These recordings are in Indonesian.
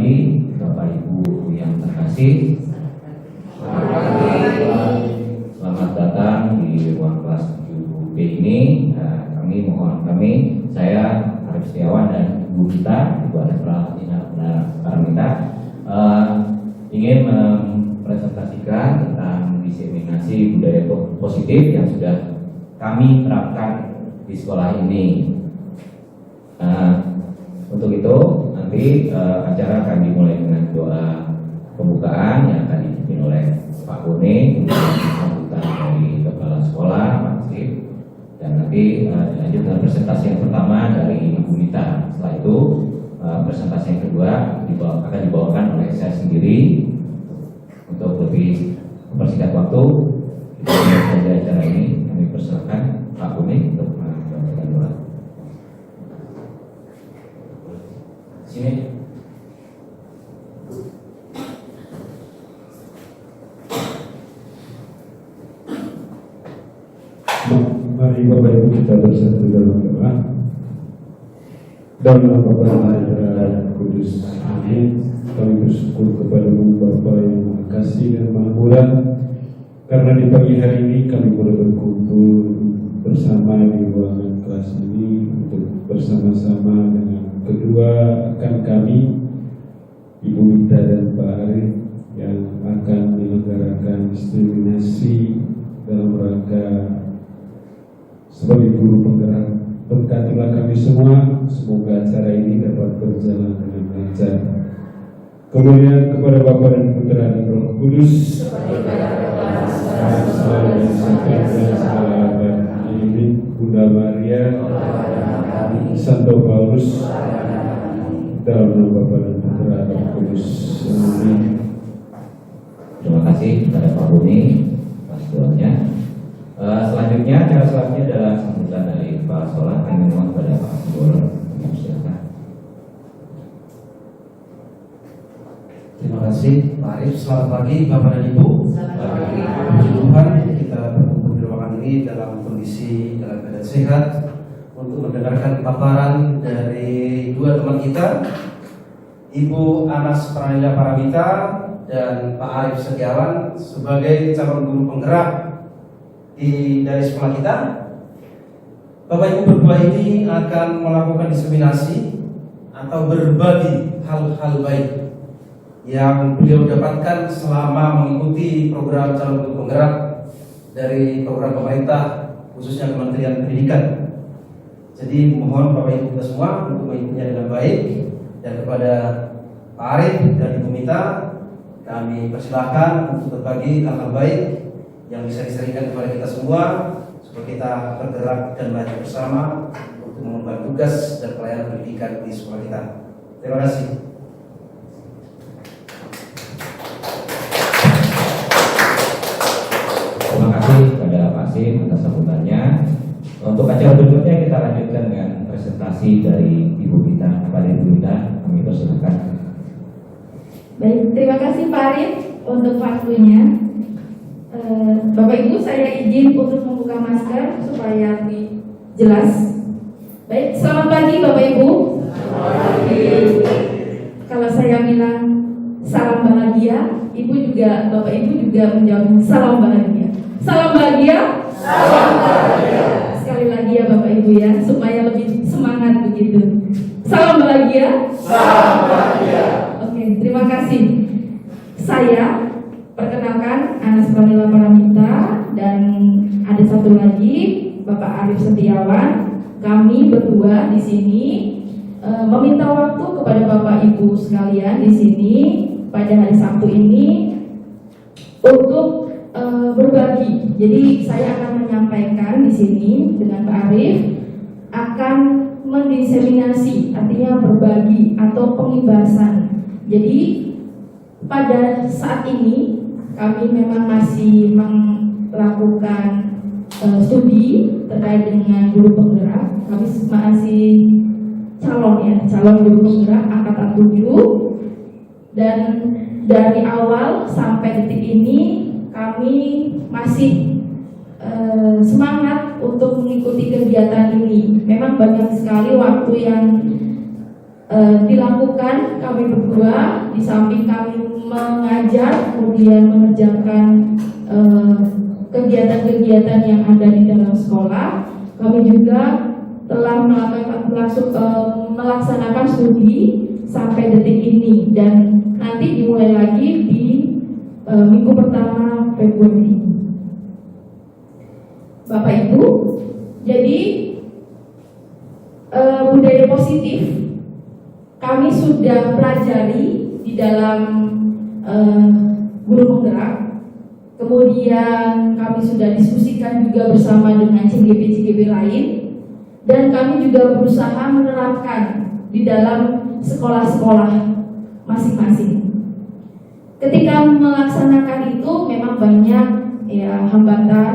pagi Bapak Ibu yang terkasih. Selamat datang di ruang kelas 7B ini. Saya Arif Setiawan dan Ibu kita, Ibu Anas Paramita, ingin mempresentasikan tentang diseminasi budaya positif yang sudah kami terapkan di sekolah ini. Untuk itu nanti acara akan dimulai dengan doa pembukaan yang akan dipimpin oleh Pak Bone, sambutan dari Kepala Sekolah, Pak Sip, dan nanti dilanjut dengan presentasi yang pertama dari Ibu Mita. Setelah itu presentasi yang kedua akan dibawakan oleh saya sendiri. Untuk lebih mempersingkat waktu, kita mulai saja acara ini. Kami persilakan Pak Bone untuk membacakan doa. Sini. Mari Bapak Ibu kita bersatu dalam doa. Dalam nama Bapa dan Putra dan Kudus. Amin. Kami bersyukur kepada-Mu Bapa yang Maha Kasih dan Maha Murah, karena di pagi hari ini kami boleh berkumpul bersama di ruangan kelas ini untuk bersama-sama dengan kedua rekan kami, Ibu Mita dan Pak Arif, yang akan menyelenggarakan diseminasi dalam rangka sebagai guru penggerak. Berkatilah kami semua, semoga acara ini dapat berjalan dengan lancar. Kemudian kepada Bapa dan Putra dan Roh Kudus, Bunda Maria, Santo Paulus, dalam nama Bapa dan Putra dan Roh Kudus. Amin. Terima kasih kepada Pak Bone atas doanya. Selanjutnya, acara selanjutnya adalah sambutan dari Kepala Sekolah. Kami mohon kepada Pak Guru. Silakan. Terima kasih Pak Arif. Selamat pagi Bapak dan Ibu. Selamat pagi. Puji Tuhan, kita berkumpul di ruangan ini dalam kondisi dalam keadaan sehat untuk mendengarkan paparan dari dua teman kita, Ibu Anas Paramita dan Pak Arif Setiawan, sebagai calon guru penggerak dari sekolah kita. Bapak Ibu berdua ini akan melakukan diseminasi atau berbagi hal-hal baik yang beliau dapatkan selama mengikuti program calon guru penggerak dari program pemerintah, khususnya Kementerian Pendidikan. Jadi mohon Bapak Ibu kita semua untuk mengikutinya dengan baik, dan kepada Pak Arif dan Ibu Mita kami persilahkan untuk berbagi hal-hal baik yang bisa diserikan kepada kita semua, supaya kita bergerak dan maju bersama untuk mengembangkan tugas dan pelayanan pendidikan di sekolah kita. Terima kasih. Terima kasih kepada Pak Sim atas sambutannya. Untuk acara berikutnya kita lanjutkan dengan presentasi dari Ibu Mita. Kepada Ibu Mita, kami persilakan. Baik, terima kasih Pak Arif untuk waktunya. Bapak Ibu, saya izin untuk membuka masker supaya lebih jelas. Baik, selamat pagi Bapak Ibu. Selamat pagi. Kalau saya bilang salam bahagia, Bapak Ibu juga menjawab salam bahagia. Salam bahagia. Salam bahagia. Sekali lagi ya Bapak Ibu ya, supaya lebih semangat begitu. Salam bahagia. Salam bahagia. Oke, terima kasih. Saya perkenalkan Anas Paramita, dan ada satu lagi Bapak Arif Setiawan. Kami berdua di sini meminta waktu kepada Bapak Ibu sekalian di sini pada hari Sabtu ini untuk berbagi. Jadi saya akan menyampaikan di sini dengan Pak Arif akan mendiseminasi, artinya berbagi atau pengibasan. Jadi pada saat ini kami memang masih melakukan studi terkait dengan guru penggerak. Kami masih calon guru penggerak angkatan 7, dan dari awal sampai detik ini kami masih semangat untuk mengikuti kegiatan ini. Memang banyak sekali waktu yang dilakukan kami berdua. Di samping kami mengajar, kemudian mengerjakan kegiatan-kegiatan yang ada di dalam sekolah, kami juga telah melaksanakan studi sampai detik ini, dan nanti dimulai lagi di minggu pertama Februari. Bapak Ibu, jadi budaya positif kami sudah pelajari di dalam guru penggerak, kemudian kami sudah diskusikan juga bersama dengan CGP-CGP lain, dan kami juga berusaha menerapkan di dalam sekolah-sekolah masing-masing. Ketika melaksanakan itu memang banyak ya hambatan,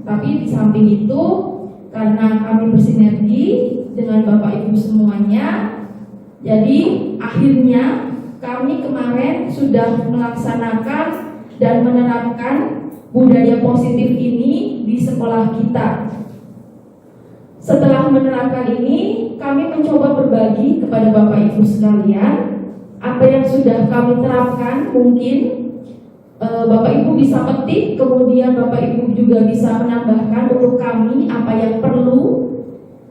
tapi di samping itu karena kami bersinergi dengan Bapak Ibu semuanya, jadi akhirnya kami kemarin sudah melaksanakan dan menerapkan budaya positif ini di sekolah kita. Setelah menerapkan ini, kami mencoba berbagi kepada Bapak Ibu sekalian apa yang sudah kami terapkan. Mungkin Bapak Ibu bisa petik, kemudian Bapak Ibu juga bisa menambahkan untuk kami apa yang perlu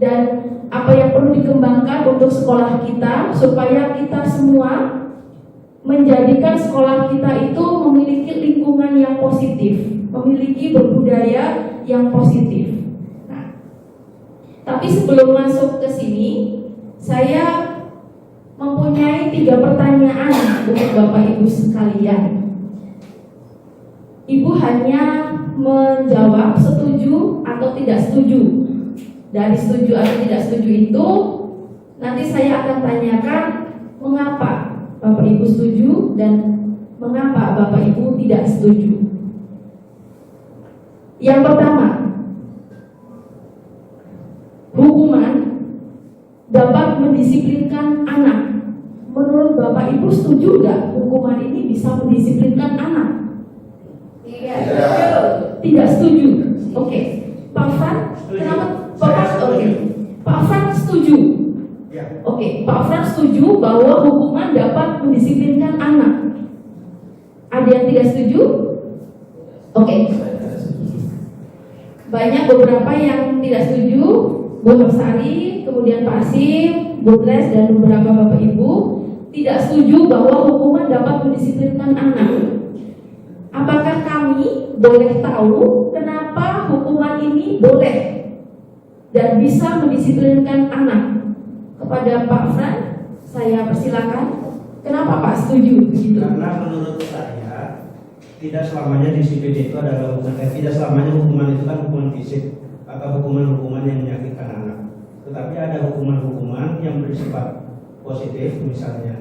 dan apa yang perlu dikembangkan untuk sekolah kita, supaya kita semua menjadikan sekolah kita itu memiliki lingkungan yang positif, memiliki berbudaya yang positif. Nah, tapi sebelum masuk ke sini, saya mempunyai 3 pertanyaan untuk Bapak Ibu sekalian. Ibu hanya menjawab setuju atau tidak setuju. Dari setuju atau tidak setuju itu nanti saya akan tanyakan mengapa Bapak Ibu setuju dan mengapa Bapak Ibu tidak setuju. Yang pertama, hukuman dapat mendisiplinkan anak. Menurut Bapak Ibu setuju nggak hukuman ini bisa mendisiplinkan anak? Tidak setuju. Oke. Pak Fran, kenapa? Pak Fran setuju. Oke, Pak Fran setuju bahwa hukuman dapat mendisiplinkan anak. Ada yang tidak setuju? Oke. Banyak beberapa yang tidak setuju. Bu Hapsari, kemudian Pak Sim, Bu Tres, dan beberapa Bapak Ibu tidak setuju bahwa hukuman dapat mendisiplinkan anak. Apakah kami boleh tahu kenapa hukuman ini boleh dan bisa mendisiplinkan anak? Kepada Pak Fran, saya persilakan. Kenapa Pak setuju begitu? Karena menurut saya tidak selamanya disiplin itu adalah tidak selamanya hukuman itu kan hukuman fisik atau hukuman-hukuman yang menyakitkan anak. Tetapi ada hukuman-hukuman yang bersifat positif, misalnya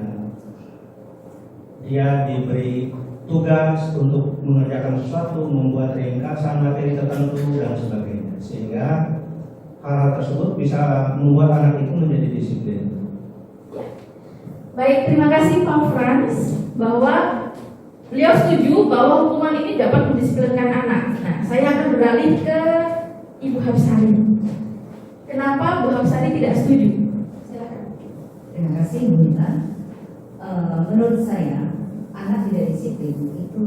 dia diberi tugas untuk mengerjakan sesuatu, membuat ringkasan materi tertentu dan sebagainya, sehingga hal tersebut bisa membuat anak itu menjadi disiplin. Baik, terima kasih Pak Frans bahwa beliau setuju bahwa hukuman ini dapat mendisiplinkan anak. Nah, saya akan beralih ke Ibu Hapsari. Kenapa Bu Hapsari tidak setuju? Silakan. Terima kasih Bu Nita. Menurut saya anak tidak disiplin itu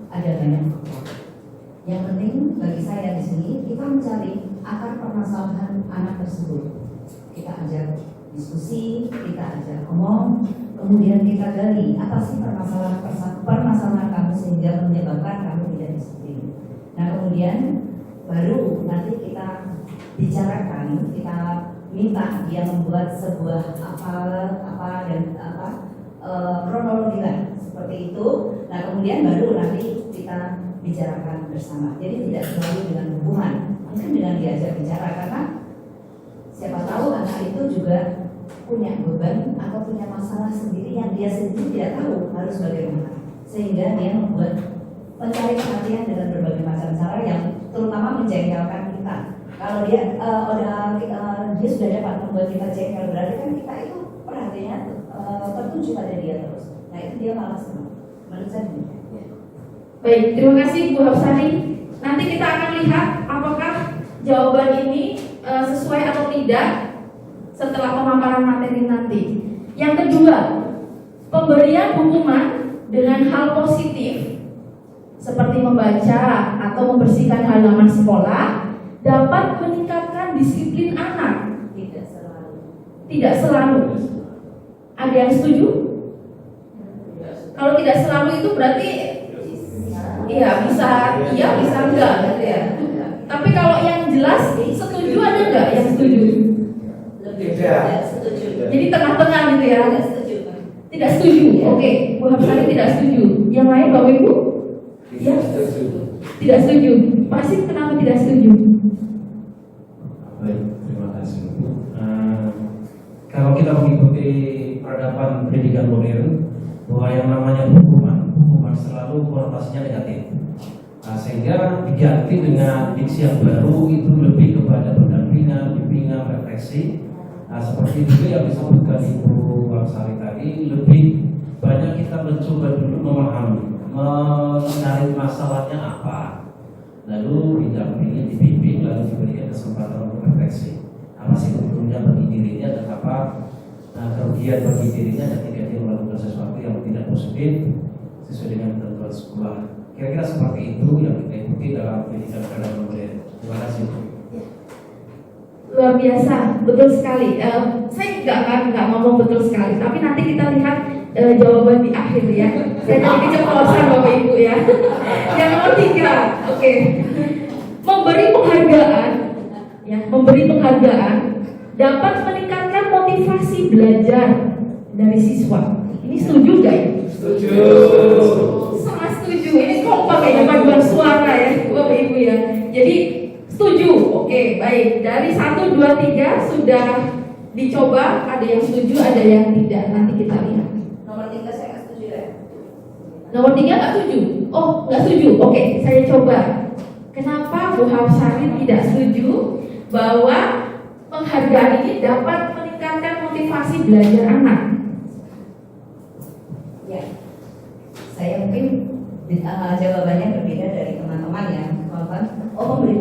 ada banyak faktor. Yang penting bagi saya di sini kita mencari akar permasalahan anak tersebut. Kita ajak diskusi, kita ajak ngomong, kemudian kita gali apa sih permasalahan kamu sehingga menyebabkan kamu tidak disiplin. Nah kemudian baru nanti kita bicarakan, kita minta dia membuat sebuah kronologi lah seperti itu. Nah kemudian baru nanti kita bicarakan bersama. Jadi tidak selalu dengan hukuman, mungkin dengan diajak bicara, karena siapa tahu anak itu juga punya beban atau punya masalah sendiri yang dia sendiri tidak tahu harus bagaimana, sehingga dia membuat mencari perhatian dengan berbagai macam cara yang terutama menjengkelkan kita. Kalau dia dia sudah dapat membuat kita jengkel, berarti kan kita itu perhatiannya tertuju pada dia terus. Nah itu dia malah senang. Menurut saya demikian. Baik, terima kasih Bu Hapsari. Nanti kita akan lihat apakah jawaban ini sesuai atau tidak setelah pemaparan materi nanti. Yang kedua, pemberian hukuman dengan hal positif seperti membaca atau membersihkan halaman sekolah dapat meningkatkan disiplin anak. Tidak selalu. Tidak selalu. Ada yang setuju? Kalau tidak selalu itu berarti iya bisa enggak gitu ya. Tapi kalau yang jelas setuju ada enggak yang setuju? Lebih tidak setuju. Jadi tengah-tengah gitu ya. Tidak setuju. Tidak setuju. Oke, Bu Hapsari tidak setuju. Yang lain Bapak Ibu? Ya. Tidak setuju. Pasti kenapa tidak setuju? Baik, terima kasih. Kalau kita mengikuti peradaban pendidikan modern, bahwa yang namanya hukuman selalu konotasinya negatif. Sehingga diganti dengan diksi yang baru itu lebih kepada pendampingan, bimbingan, refleksi. Seperti itu yang disebutkan Ibu Hapsari tadi, lebih banyak kita mencoba dulu memahami, mencari masalahnya apa, lalu didampingi, dibimbing, lalu diberikan kesempatan untuk refleksi. Apa sih keuntungan bagi dirinya dan apa kerugian bagi dirinya ketika dia melakukan sesuatu yang tidak positif sesuai dengan ketentuan sekolah. Kira-kira seperti itu yang kita ikuti dalam pendidikan peradaban modern. Terima kasih. Luar biasa, betul sekali. Saya nggak ngomong betul sekali, tapi nanti kita lihat jawaban di akhir ya. Saya jadi keceplosan Bapak Ibu ya. Yang nomor 3, oke. Memberi penghargaan dapat meningkatkan motivasi belajar dari siswa. Ini setuju nggak ya? Setuju. Sangat setuju. Ini kompak ya, paduan suara ya, Bapak Ibu ya. Jadi setuju. Oke, baik. Dari 1, 2, 3 sudah dicoba. Ada yang setuju, ada yang tidak. Nanti kita lihat. Nomor 3 saya nggak setuju ya. Nomor 3 nggak setuju. Oh, nggak setuju. Oke, saya coba. Kenapa Bu Hapsari tidak setuju bahwa penghargaan ini dapat meningkatkan motivasi belajar anak? Ya, saya mungkin jawabannya berbeda dari teman-teman ya, kawan-kawan. Memberi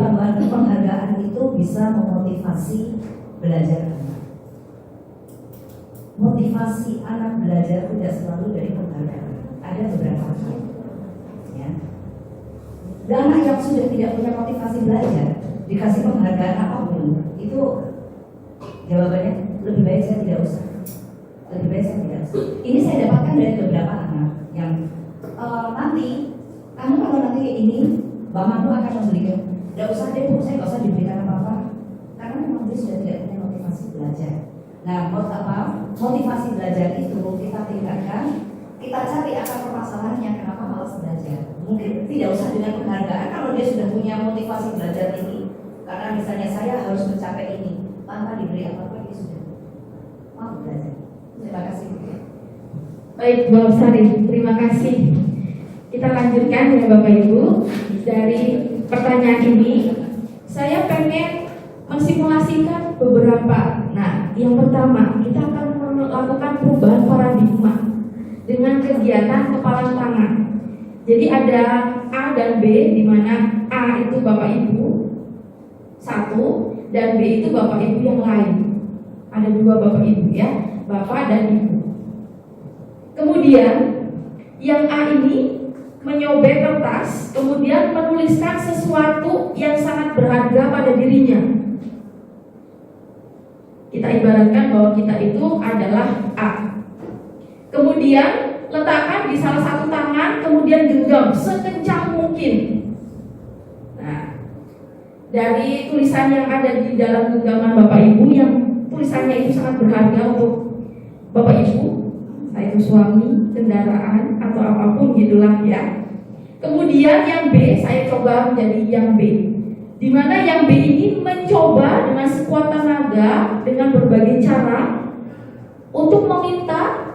penghargaan itu bisa memotivasi belajar anak. Motivasi anak belajar tidak selalu dari penghargaan. Ada beberapa hal. Ya. Dan anak yang sudah tidak punya motivasi belajar dikasih penghargaan apapun, itu jawabannya lebih baik saya tidak usah. Lebih baik saya tidak usah. Ini saya dapatkan dari beberapa anak yang nanti kamu kalau nanti kayak ini, mamamu akan memberikan. Tidak usah deh Bu, saya nggak usah diberikan apa-apa, karena memang dia sudah tidak punya motivasi belajar. Nah, motivasi belajar itu kita tingkatkan, kita cari akar permasalahannya kenapa malas belajar. Mungkin tidak usah dengan penghargaan kalau dia sudah punya motivasi belajar ini, karena misalnya saya harus mencapai ini, tanpa diberi apa-apa dia sudah mau belajar. Terima kasih. Baik, Bu Hapsari, terima kasih. Kita lanjutkan ya Bapak Ibu. Dari pertanyaan ini, saya pengen mensimulasikan beberapa. Nah, yang pertama, kita akan melakukan perubahan paradigma dengan kegiatan kepala tangan. Jadi ada A dan B, di mana A itu Bapak Ibu satu dan B itu Bapak Ibu yang lain. Ada 2 Bapak Ibu ya, Bapak dan Ibu. Kemudian yang A ini menyobek kertas, kemudian menuliskan sesuatu yang sangat berharga pada dirinya. Kita ibaratkan bahwa kita itu adalah A. Kemudian letakkan di salah satu tangan, kemudian genggam sekencang mungkin. Nah, dari tulisan yang ada di dalam genggaman Bapak Ibu, yang tulisannya itu sangat berharga untuk Bapak Ibu, itu suami, kendaraan, atau apapun gitulah ya. Kemudian yang B, saya coba menjadi yang B, di mana yang B ini mencoba dengan sekuat tenaga, dengan berbagai cara untuk meminta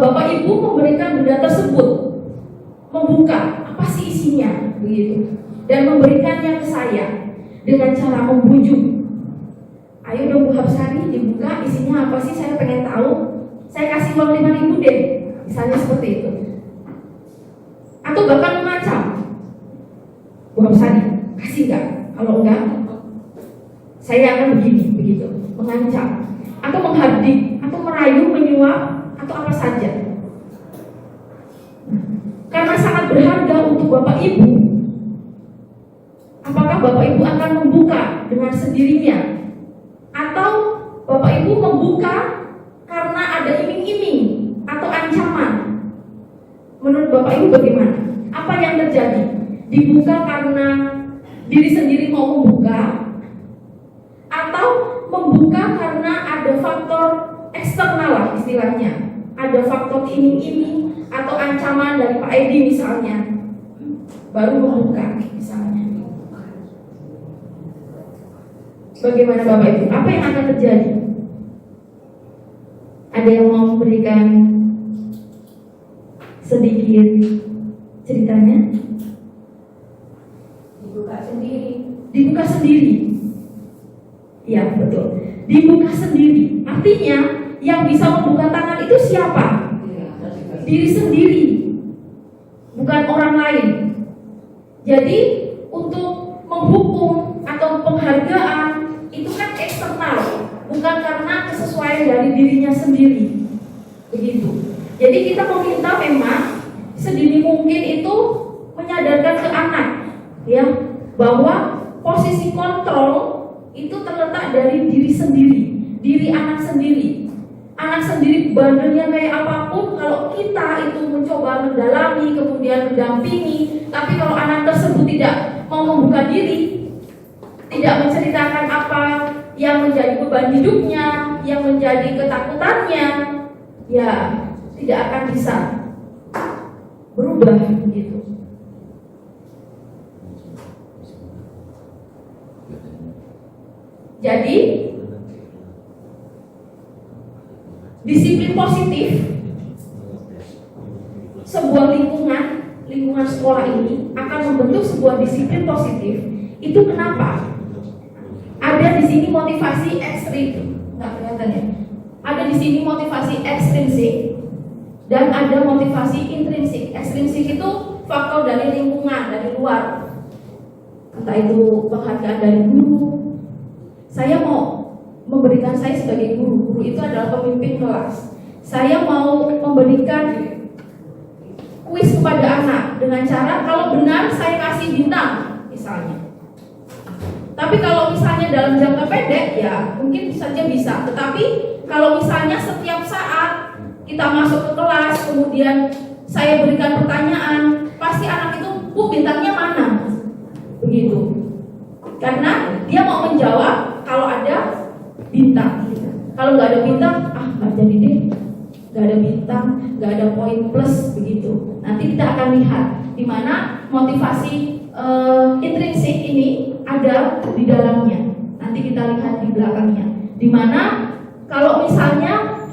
Bapak Ibu memberikan benda tersebut, membuka apa sih isinya, begitu, dan memberikannya ke saya dengan cara membujuk. Ayo dong Bu Hapsari, dibuka isinya apa sih, saya pengen tahu. Saya kasih uang 5.000 deh, misalnya seperti itu. Atau bahkan mengancam, Bu Hapsari, kasih nggak? Kalau enggak, saya akan begini, begitu, mengancam, atau menghardik, atau merayu, menyuap atau apa saja. Karena sangat berharga untuk Bapak Ibu, apakah Bapak Ibu akan membuka dengan sendirinya, atau Bapak Ibu membuka karena ada iming-iming atau ancaman? Menurut Bapak Ibu bagaimana? Apa yang terjadi? Dibuka karena diri sendiri mau membuka, atau membuka karena ada faktor eksternal lah istilahnya, ada faktor iming-iming atau ancaman dari Pak Edi misalnya, baru membuka misalnya. Bagaimana Bapak Ibu? Apa yang akan terjadi? Ada yang mau memberikan sedikit ceritanya? Dibuka sendiri. Dibuka sendiri. Ya betul. Dibuka sendiri. Artinya yang bisa membuka tangan itu siapa? Diri sendiri, bukan orang lain. Jadi untuk menghukum atau penghargaan itu kan eksternal, bukan karena kesesuaian dari dirinya sendiri. Begitu. Jadi kita meminta memang sedini mungkin itu menyadarkan ke anak, ya, bahwa posisi kontrol itu terletak dari diri sendiri, diri anak sendiri. Anak sendiri bandelnya kayak apapun, kalau kita itu mencoba mendalami, kemudian mendampingi, tapi kalau anak tersebut tidak mau membuka diri, tidak menceritakan apa yang menjadi beban hidupnya, yang menjadi ketakutannya, ya tidak akan bisa berubah gitu. Jadi disiplin positif, sebuah lingkungan sekolah ini akan membentuk sebuah disiplin positif. Itu kenapa? Ada di sini motivasi ekstrim, nggak kelihatan ya? Ada di sini motivasi ekstrinsik dan ada motivasi intrinsik. Ekstrinsik itu faktor dari lingkungan, dari luar. Entah itu penghargaan dari guru. Saya mau memberikan saya sebagai guru itu adalah pemimpin kelas. Saya mau memberikan kuis kepada anak dengan cara kalau benar saya kasih bintang misalnya. Tapi kalau misalnya dalam jangka pendek ya mungkin saja bisa. Tetapi kalau misalnya setiap saat kita masuk ke kelas kemudian saya berikan pertanyaan, pasti anak itu bintangnya mana? Begitu. Karena dia mau menjawab kalau ada bintang. Kalau nggak ada bintang, nggak jadi deh. Nggak ada bintang, nggak ada poin plus begitu. Nanti kita akan lihat di mana motivasi intrinsik ini ada di dalamnya. Nanti kita lihat di belakangnya. Di mana kalau misalnya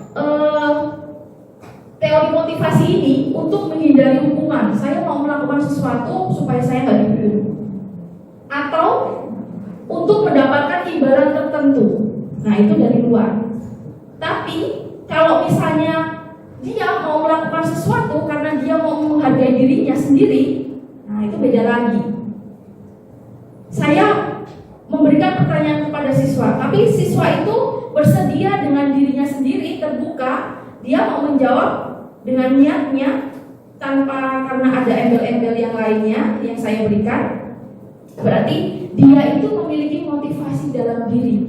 teori motivasi ini untuk menghindari hukuman, saya mau melakukan sesuatu supaya saya nggak dihukum, atau untuk mendapatkan imbalan tertentu. Nah itu dari luar. Tapi kalau misalnya dia mau melakukan sesuatu karena dia mau menghargai dirinya sendiri, nah itu beda lagi. Saya memberikan pertanyaan kepada siswa, tapi siswa itu bersedia dengan dirinya sendiri, terbuka, dia mau menjawab dengan niatnya tanpa karena ada embel-embel yang lainnya yang saya berikan. Berarti dia itu memiliki motivasi dalam diri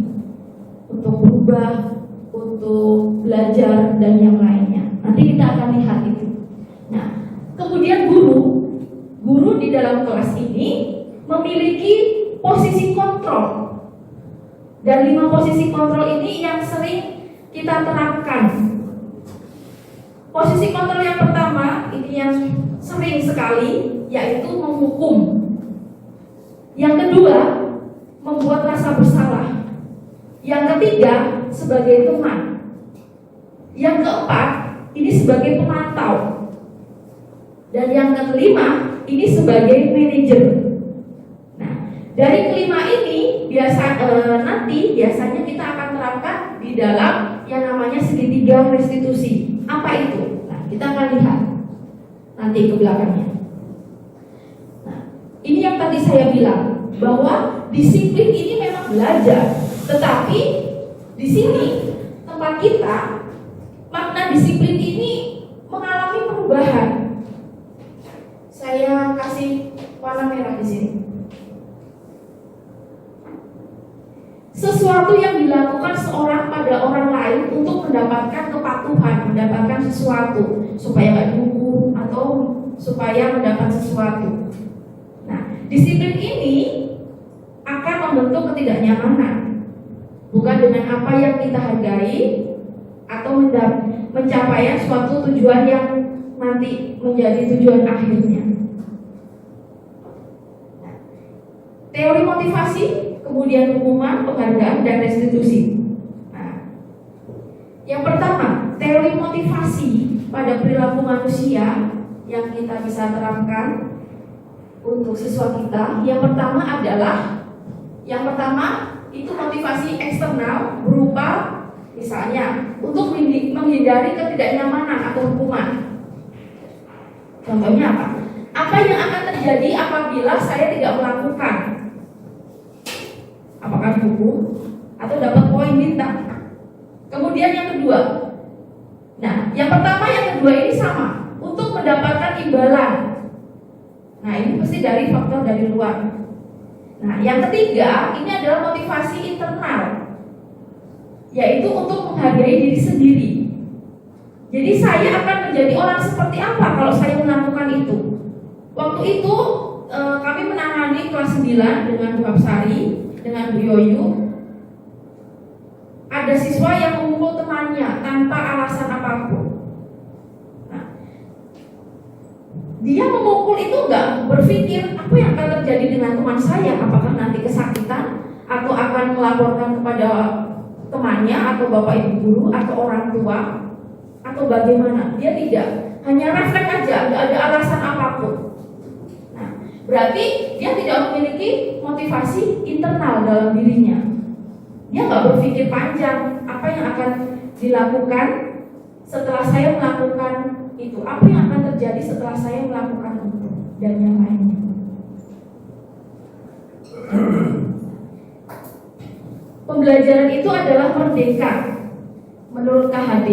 untuk berubah, untuk belajar dan yang lainnya. Nanti kita akan lihat itu. Nah, kemudian guru di dalam kelas ini memiliki posisi kontrol. Dan 5 posisi kontrol ini yang sering kita terapkan. Posisi kontrol yang pertama ini yang sering sekali yaitu menghukum. Yang kedua, membuat rasa bersalah. Yang ketiga, sebagai teman. Yang keempat, ini sebagai pemantau. Dan yang kelima, ini sebagai manajer. Nah, dari kelima ini nanti biasanya kita akan terapkan di dalam yang namanya segitiga restitusi. Apa itu? Nah, kita akan lihat nanti ke belakangnya. Ini yang tadi saya bilang bahwa disiplin ini memang belajar, tetapi di sini tempat kita makna bagaimana disiplin ini mengalami perubahan. Saya kasih warna merah di sini. Sesuatu yang dilakukan seorang pada orang lain untuk mendapatkan kepatuhan, mendapatkan sesuatu, supaya nggak dihukum atau supaya mendapat sesuatu. Nah, disiplin ini akan membentuk ketidaknyamanan, bukan dengan apa yang kita hargai atau mencapai suatu tujuan yang nanti menjadi tujuan akhirnya. Nah, teori motivasi, kemudian hukuman, penghargaan, dan restitusi. Nah, yang pertama, teori motivasi pada perilaku manusia yang kita bisa terapkan untuk siswa kita. Yang pertama itu motivasi eksternal berupa misalnya untuk menghindari ketidaknyamanan atau hukuman. Contohnya apa? Apa yang akan terjadi apabila saya tidak melakukan? Apakah dihukum atau dapat poin bintang? Kemudian yang kedua, nah yang pertama yang kedua ini sama, untuk mendapatkan imbalan. Nah ini pasti dari faktor dari luar. Nah yang ketiga ini adalah motivasi internal, yaitu untuk menghargai diri sendiri. Jadi saya akan menjadi orang seperti apa kalau saya melakukan itu. Waktu itu kami menangani kelas 9 dengan Bu Hapsari, dengan Bu Yoyu. Ada siswa yang memukul temannya tanpa alasan apapun. Nah, dia memukul itu enggak berpikir apa yang akan terjadi dengan teman saya, apakah nanti kesakitan atau akan melaporkan kepada temannya atau bapak ibu guru atau orang tua atau bagaimana. Dia tidak, hanya refleks aja, enggak ada alasan apapun. Nah, berarti dia tidak memiliki motivasi internal dalam dirinya. Dia nggak berpikir panjang apa yang akan dilakukan setelah saya melakukan itu, apa yang akan terjadi setelah saya melakukan itu, dan yang lainnya. Pembelajaran itu adalah merdeka. Menurut KHD,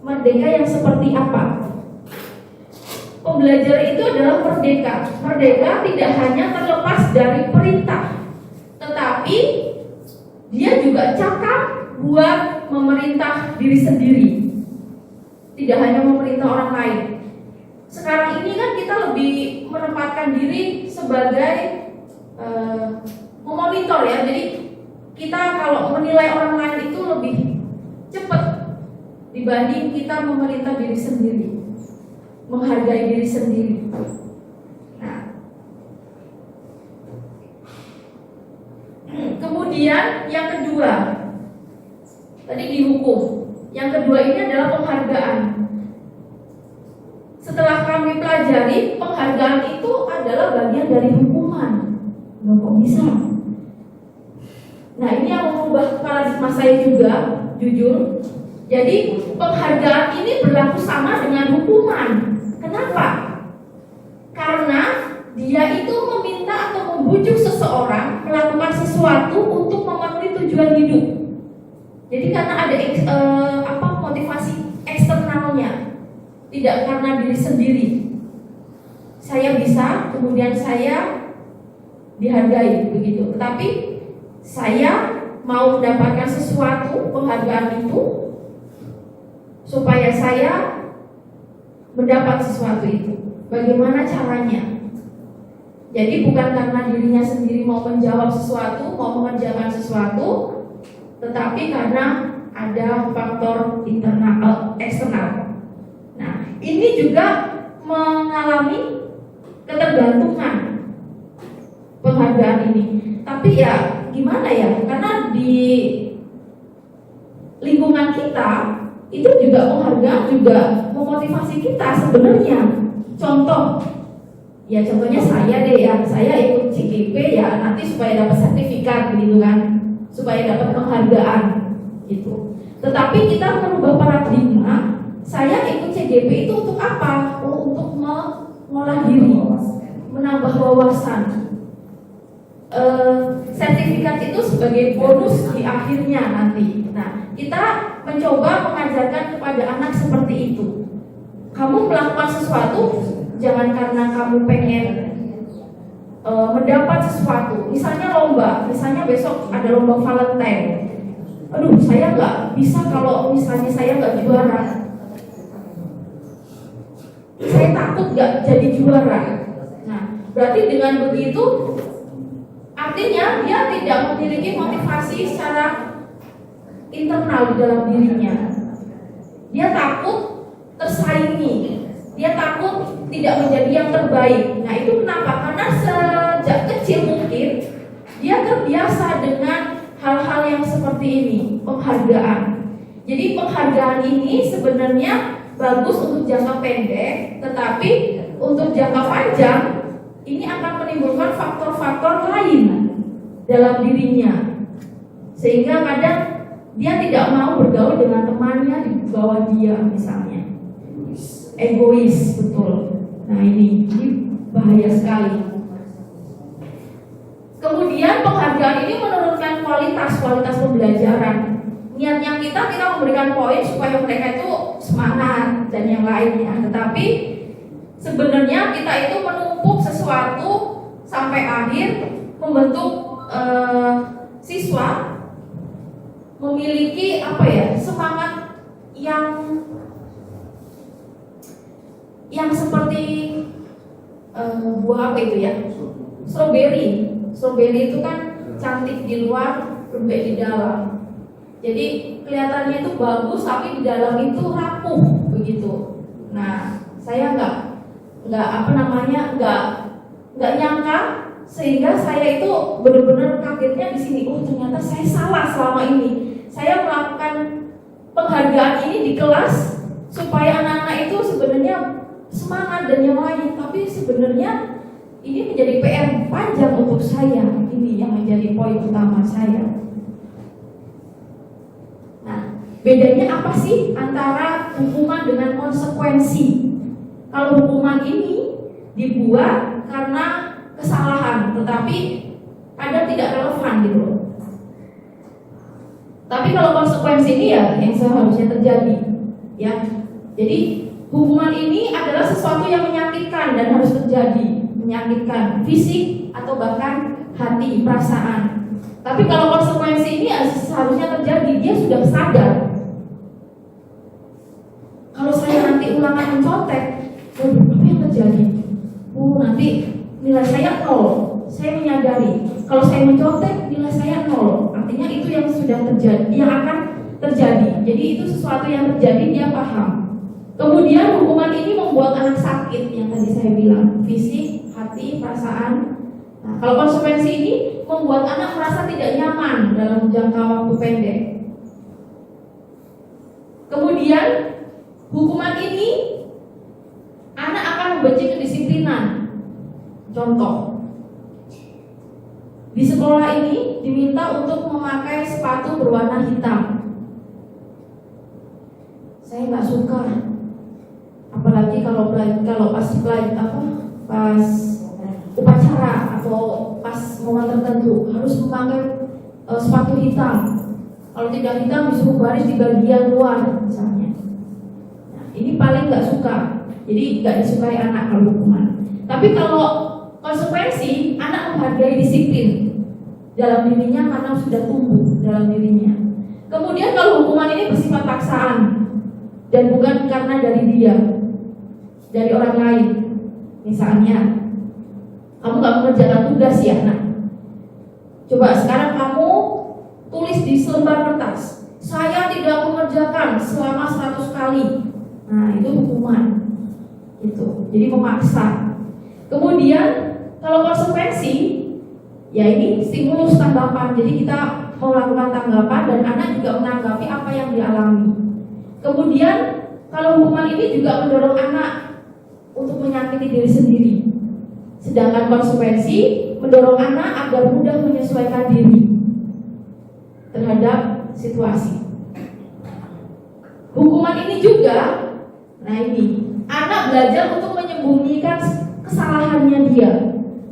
merdeka yang seperti apa? Pembelajaran itu adalah merdeka. Merdeka tidak hanya terlepas dari perintah, tetapi dia juga cakap buat memerintah diri sendiri. Tidak hanya memerintah orang lain. Sekarang ini kan kita lebih menempatkan diri sebagai memonitor ya. Jadi kita kalau menilai orang lain itu lebih cepat dibanding kita memerintah diri sendiri, menghargai diri sendiri. Kemudian yang kedua, tadi dihukum. Yang kedua ini adalah penghargaan. Setelah kami pelajari, penghargaan itu adalah bagian dari hukuman. Loh, kok bisa? Nah ini yang mengubah paradigma saya juga, jujur. Jadi penghargaan ini berlaku sama dengan hukuman. Kenapa? Karena dia itu meminta atau membujuk seseorang melakukan sesuatu untuk memenuhi tujuan hidup. Jadi karena ada motivasi eksternalnya, tidak karena diri sendiri. Saya bisa, kemudian saya dihargai begitu. Tetapi saya mau mendapatkan sesuatu, penghargaan itu, supaya saya mendapat sesuatu itu. Bagaimana caranya? Jadi bukan karena dirinya sendiri mau menjawab sesuatu, mau mengerjakan sesuatu, tetapi karena ada faktor internal, eksternal. Nah, ini juga mengalami ketergantungan penghargaan ini. Tapi ya gimana ya? Karena di lingkungan kita itu juga penghargaan juga memotivasi kita sebenarnya. Contohnya saya deh ya, saya ikut CGP ya nanti supaya dapat sertifikat gitu kan, supaya dapat penghargaan gitu. Tetapi kita merubah paradigma, saya ikut CGP itu untuk apa? Untuk mengolah diri, menambah wawasan. sertifikat itu sebagai bonus di akhirnya nanti. Nah, kita mencoba mengajarkan kepada anak seperti itu. Kamu melakukan sesuatu jangan karena kamu pengen mendapat sesuatu. Misalnya lomba, misalnya besok ada lomba Valentine. Aduh, saya nggak bisa kalau misalnya saya nggak juara. Saya takut nggak jadi juara. Nah, berarti dengan begitu artinya dia tidak memiliki motivasi secara internal di dalam dirinya. Dia takut tersaingi, dia takut tidak menjadi yang terbaik. Nah, itu kenapa? Karena sejak kecil mungkin dia terbiasa dengan hal-hal yang seperti ini, penghargaan. Jadi penghargaan ini sebenarnya bagus untuk jangka pendek, tetapi untuk jangka panjang ini akan menimbulkan faktor-faktor lain dalam dirinya, sehingga kadang dia tidak mau bergaul dengan temannya di bawah dia misalnya. Egois, betul. Nah ini bahaya sekali. Kemudian penghargaan ini menurunkan kualitas pembelajaran. Niatnya kita memberikan poin supaya mereka itu semangat dan yang lainnya. Tetapi sebenarnya kita itu menumpuk sesuatu sampai akhir membentuk siswa memiliki semangat yang seperti buah apa itu ya? Strawberry itu kan cantik di luar, lembek di dalam. Jadi kelihatannya itu bagus, tapi di dalam itu rapuh begitu. Nah, saya nggak nyangka, sehingga saya itu benar-benar kagetnya di sini. Oh, ternyata saya salah selama ini. Saya melakukan penghargaan ini di kelas supaya anak-anak itu sebenarnya semangat dan yang lain, tapi sebenarnya ini menjadi PR panjang untuk saya. Ini yang menjadi poin utama saya. Nah, bedanya apa sih antara hukuman dengan konsekuensi? Kalau hukuman ini dibuat karena kesalahan, tetapi kadang tidak relevan gitu loh. Tapi kalau konsekuensi ini ya yang seharusnya terjadi, ya. Jadi hukuman ini adalah sesuatu yang menyakitkan dan harus terjadi, menyakitkan fisik atau bahkan hati, perasaan. Tapi kalau konsekuensi ini seharusnya terjadi, dia sudah sadar. Kalau saya nanti ulangan mencontek, apa yang terjadi? Nanti nilai saya 0. Saya menyadari kalau saya mencontek nilai saya 0. Artinya itu yang sudah terjadi, yang akan terjadi. Jadi itu sesuatu yang terjadi, dia paham. Kemudian hukuman ini membuat anak sakit yang tadi saya bilang, fisik, hati, perasaan. Nah, kalau konsekuensi ini membuat anak merasa tidak nyaman dalam jangka waktu pendek. Kemudian hukuman ini anak akan membenci kedisiplinan. Contoh, di sekolah ini diminta untuk memakai sepatu berwarna hitam. Saya nggak suka, apalagi kalau pas upacara atau pas momen tertentu harus memakai sepatu hitam. Kalau tidak hitam disuruh baris di bagian luar misalnya. Nah, ini paling nggak suka. Jadi nggak disukai anak kalau hukuman. Tapi kalau konsekuensi, anak menghargai disiplin dalam dirinya karena sudah tumbuh dalam dirinya. Kemudian kalau hukuman ini bersifat paksaan dan bukan karena dari dia, dari orang lain. Misalnya, kamu nggak mengerjakan tugas ya, nak. Coba sekarang kamu tulis di selembar kertas, saya tidak mengerjakan selama 100 kali. Nah, itu hukuman. Itu. Jadi memaksa. Kemudian kalau konsekuensi, ya ini stimulus tanggapan. Jadi kita melakukan tanggapan dan anak juga menanggapi apa yang dialami. Kemudian kalau hukuman ini juga mendorong anak untuk menyakiti diri sendiri. Sedangkan konsekuensi mendorong anak agar mudah menyesuaikan diri terhadap situasi. Hukuman ini juga, nah ini, anak belajar untuk menyembunyikan kesalahannya dia.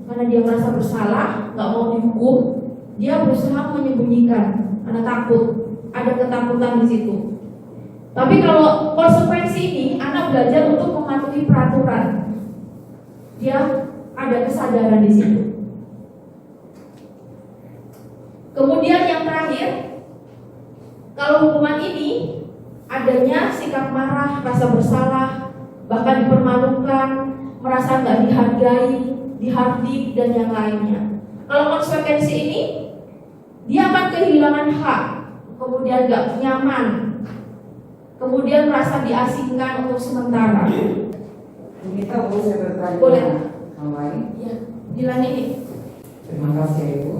karena dia merasa bersalah, nggak mau dihukum, dia berusaha menyembunyikan karena takut, ada ketakutan di situ. Tapi kalau konsekuensi ini, anak belajar untuk mematuhi peraturan, dia ada kesadaran di situ. Kemudian yang terakhir, kalau hukuman ini adanya sikap marah, rasa bersalah, bahkan dipermalukan, merasa nggak dihargai, dihardik, dan yang lainnya. Kalau konsekuensi ini, dia akan kehilangan hak, kemudian nggak nyaman, kemudian merasa diasingkan untuk sementara. Kita boleh saya bertanya? Boleh. Kembali. Ya, bilang ini. Terima kasih Ibu.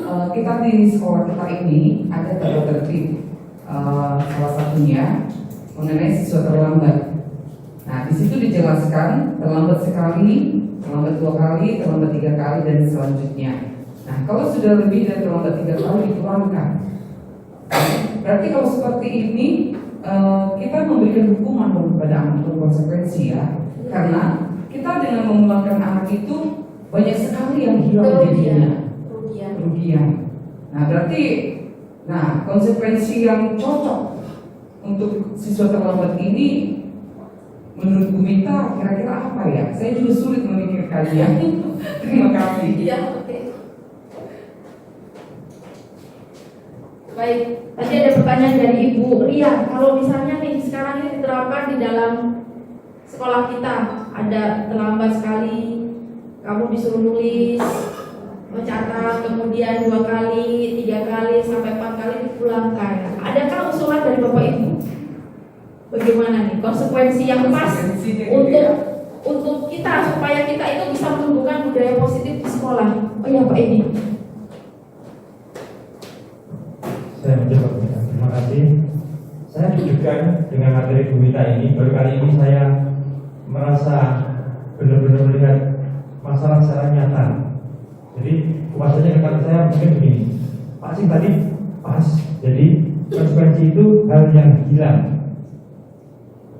Kita di sekolah kita ini ada tata tertib. Salah satunya mengenai siswa terlambat. Nah, di situ dijelaskan terlambat sekali, terlambat 2 kali, terlambat 3 kali, dan selanjutnya. Nah, kalau sudah lebih dari terlambat 3 kali dipulangkan. Berarti kalau seperti ini kita memberikan hukuman kepada anak berkonsekuensi ya, karena kita dengan memulangkan anak itu banyak sekali yang hilang jadinya, kerugian. Nah, berarti konsekuensi yang cocok untuk siswa terlambat ini menurut Bu Mita kira-kira apa ya? Saya juga sulit memikirkannya. Terima kasih. Ya, oke. Baik, tadi ada pertanyaan dari Ibu Ria. Kalau misalnya nih sekarang ini diterapkan di dalam sekolah kita, ada terlambat sekali, kamu disuruh nulis, mencatat, kemudian 2 kali, 3 kali, sampai 4 kali dipulangkan. Adakah usulan dari Bapak Ibu? Bagaimana nih konsekuensi yang pas untuk kita supaya kita itu bisa menumbuhkan budaya positif di sekolah? Oh ya Pak Edi. Saya mencoba. Terima kasih. Saya deg-degan dengan materi Bu Mita ini. Baru kali ini saya merasa benar-benar melihat masalah secara nyata. Jadi kuasanya kata saya mungkin begini, Pak Sing tadi pas. Jadi konsekuensi itu hal yang hilang.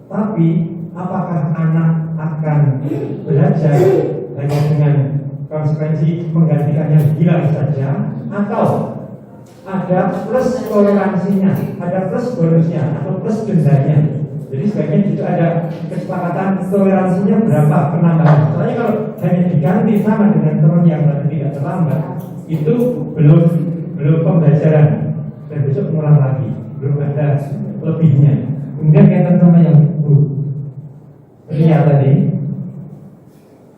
Tapi apakah anak akan belajar hanya dengan konsekuensi menggantikan yang hilang saja, atau ada plus toleransinya, ada plus bonusnya atau plus dendanya? Jadi sebaiknya juga ada kesepakatan toleransinya berapa penambahan. Soalnya kalau hanya diganti sama dengan teman yang tidak terlambat, itu belum pembelajaran, dan besok mengulang lagi, belum ada lebihnya. Kemudian kaitan sama yang Ria tadi,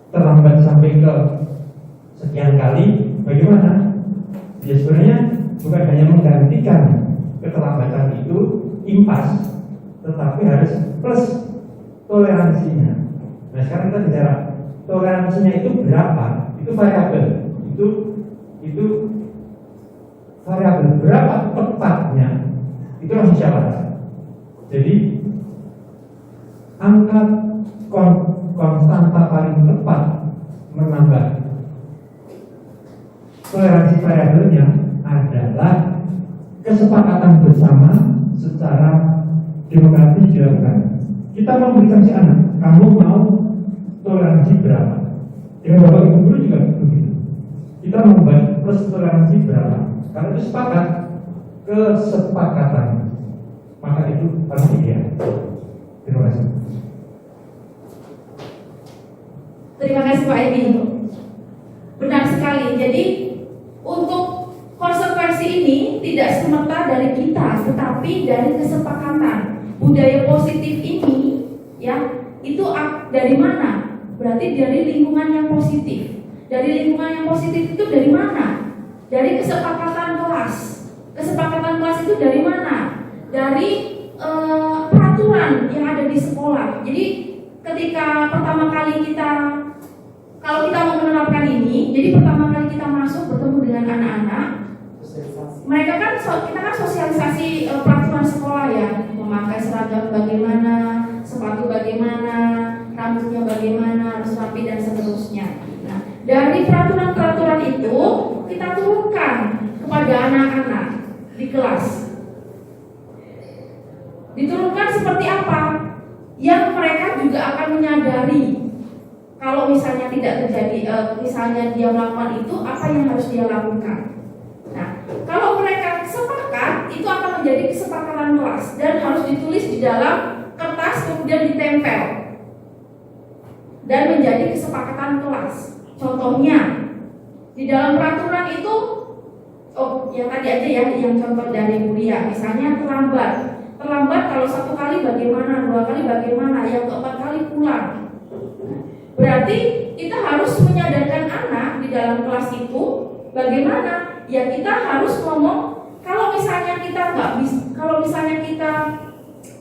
terlambat sampai ke sekian kali, bagaimana? Ya sebenarnya bukan hanya menggantikan keterlambatan itu impas, tetapi harus plus toleransinya. Nah sekarang kita bicara toleransinya itu berapa? Itu variabel. Itu variabel berapa tepatnya? Itu harus siapa? Jadi angka konstanta paling tepat menambah toleransi variabelnya adalah kesepakatan bersama secara demokratis dilakukan. Kita mau berikan si anak, kamu mau toleransi berapa? Dengan Bapak Ibu guru juga begitu. Kita membuat plus toleransi berapa? Karena itu sepakat, kesepakatan, maka itu harus ideal. Terima kasih. Terima kasih Pak Edi. Benar sekali. Jadi untuk konsekuensi ini tidak semata dari kita, tetapi dari kesepakatan. Budaya positif ini ya, itu dari mana? Berarti dari lingkungan yang positif. Dari lingkungan yang positif itu dari mana? Dari kesepakatan kelas. Kesepakatan kelas itu dari mana? Dari peraturan yang ada di sekolah. Jadi ketika pertama kali kalau kita mau menerapkan ini, jadi pertama kali kita masuk bertemu dengan anak-anak, mereka kan kita kan sosialisasi peraturan sekolah ya, memakai seragam bagaimana, sepatu bagaimana, rambutnya bagaimana, harus rapi dan seterusnya. Nah, dari peraturan-peraturan itu kita turunkan kepada anak-anak di kelas. Diturunkan seperti apa? Yang mereka juga akan menyadari kalau misalnya tidak terjadi, misalnya dia melakukan itu, apa yang harus dia lakukan. Nah, kalau mereka sepakat, itu akan menjadi kesepakatan kelas dan harus ditulis di dalam kertas kemudian ditempel dan menjadi kesepakatan kelas. Contohnya di dalam peraturan itu, oh yang tadi aja ya, yang contoh dari Buria, misalnya terlambat kalau 1 kali bagaimana, 2 kali bagaimana, yang keempat kali pulang. Berarti kita harus menyadarkan anak di dalam kelas itu bagaimana, ya kita harus ngomong kalau misalnya kita nggak bisa, kalau misalnya kita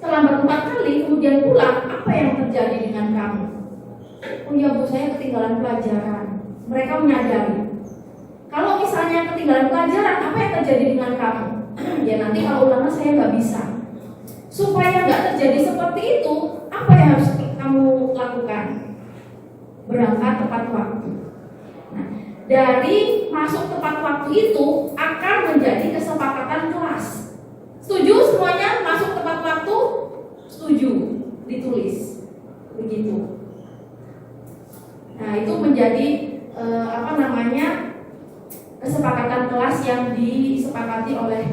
terlambat 4 kali kemudian pulang, apa yang terjadi dengan kamu? Oh ya Bu, saya ketinggalan pelajaran. Mereka menyadari. Kalau misalnya ketinggalan pelajaran, apa yang terjadi dengan kamu? Ya nanti kalau ulangan saya nggak bisa. Supaya nggak terjadi seperti itu, apa yang harus kamu lakukan? Berangkat tepat waktu. Nah, dari masuk tepat waktu itu akan menjadi kesepakatan kelas. Setuju semuanya masuk tepat waktu? Setuju, ditulis begitu. Nah, itu menjadi kesepakatan kelas yang disepakati oleh